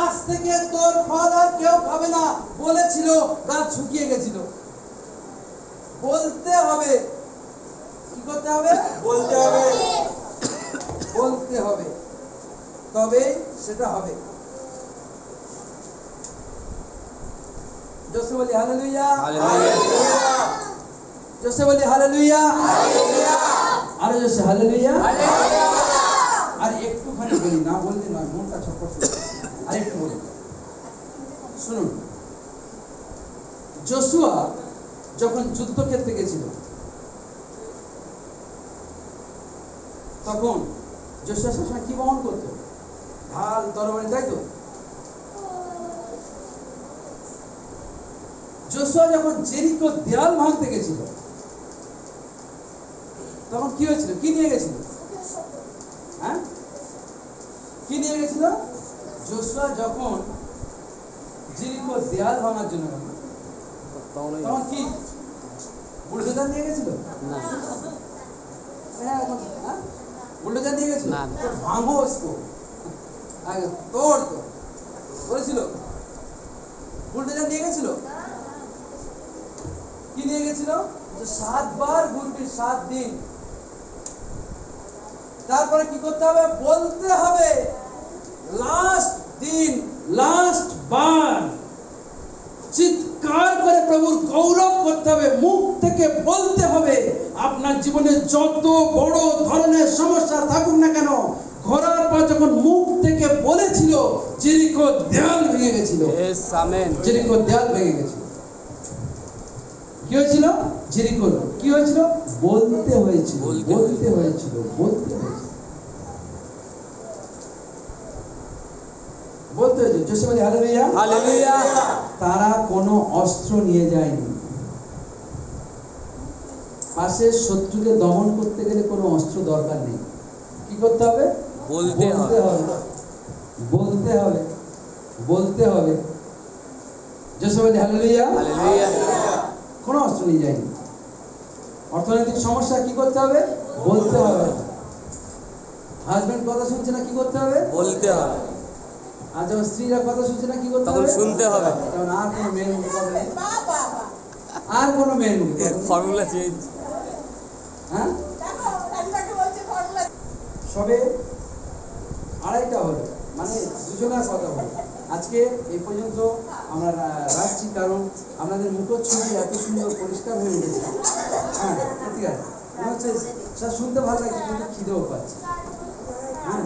আজ থেকে তোর ফল আর কেউ খাবে না বলেছিল, গাছ শুকিয়ে গেছিল। বলতে হবে, কি করতে হবে? বলতে হবে। বলতে হবে, তবে সেটা হবে। জোসে বলি হালেলুয়া, হালেলুয়া। জোসে বলি হালেলুয়া, আরে জোসে হালেলুয়া। আর একটুখানি বলি, না বলতে নয়, মনটা ছটফট করছে। আর একটু বলি, শুনুন। যোশুয়া যখন যুদ্ধক্ষেত্রে গেছিল, তখন যোশুয়া সবসময় কি বহন করতো? ঢাল, তরবারি, তাই তো? যোশুয়া যখন জেরিকো দেয়াল ভাঙতে গেছিল, তখন কি হয়েছিল? কি নিয়ে গেছিল? হ্যাঁ, কি নিয়ে গেছিল? যোশুয়া যখন জেরিকো দেয়াল ভাঙার জন্য গেল, তখন কি বুলডোজার নিয়ে গেছিল? না, হ্যাঁ, বুলডোজার নিয়ে গেছিল? না। তো ভাঙো उसको, আগে তোড় তো বলেছিল। বুলডোজার নিয়ে গেছিল? কি নিয়ে গেছিল? যে 7 বার ঘুরবি, 7 দিন। তারপরে কি করতে হবে? বলতে হবে, লাস্ট দিন, লাস্ট বার চিৎকার করে প্রভুর গৌরব করতে হবে, মুখ থেকে বলতে হবে। আপনার জীবনে যত বড় ধরনের সমস্যা থাকুক না কেন, ঘোরার পর যখন মুখ থেকে বলেছিল, জেরিকো দেয়াল ভেঙে গেছিল। Yes, amen. জেরিকো দেয়াল ভেঙে গেছিল। কি হয়েছিল? জেরিকো কি হয়েছিল? বলতে হয়েছিল, বলতে হয়েছিল, বলতে হয়েছিল, বলতে হয়েছিল। জোসে বলি হালেলুয়া, হালেলুয়া। তারা কোনো অস্ত্র নিয়ে যায়নি। পাশের শত্রুকে দমন করতে গেলে কোনো অস্ত্র দরকার নেই। কি করতে হবে? বলতে হবে। বলতে হবে, বলতে হবে। জোসে বলি হালেলুয়া, হালেলুয়া। কোনো অস্ত্র নিয়ে যায়নি। অর্থনৈতিক সমস্যা কি করতে হবে? বলতে হবে। হাজবেন্ড কথা শুনছে না, কি করতে হবে? বলতে হবে। আর যখন স্ত্রীরা কথা শুনছে না, কি করতে তখন হবে? শুনতে হবে। তখন আর কোনো মেয়ের মুখে কথা নেই, আর কোনো মেয়ের মুখে কথা নেই। Formula change. হ্যাঁ, সবে 2:30 হলো, মানে দুজনের কথা হলো। আজকে এই পর্যন্ত আমরা রাখছি, কারণ আপনাদের মুখচ্ছবি এত সুন্দর পরিষ্কার হয়ে উঠেছে। হ্যাঁ, ঠিক আছে, মনে হচ্ছে স্যার শুনতে ভালো লাগছে, কিন্তু খিদেও পাচ্ছে। হ্যাঁ।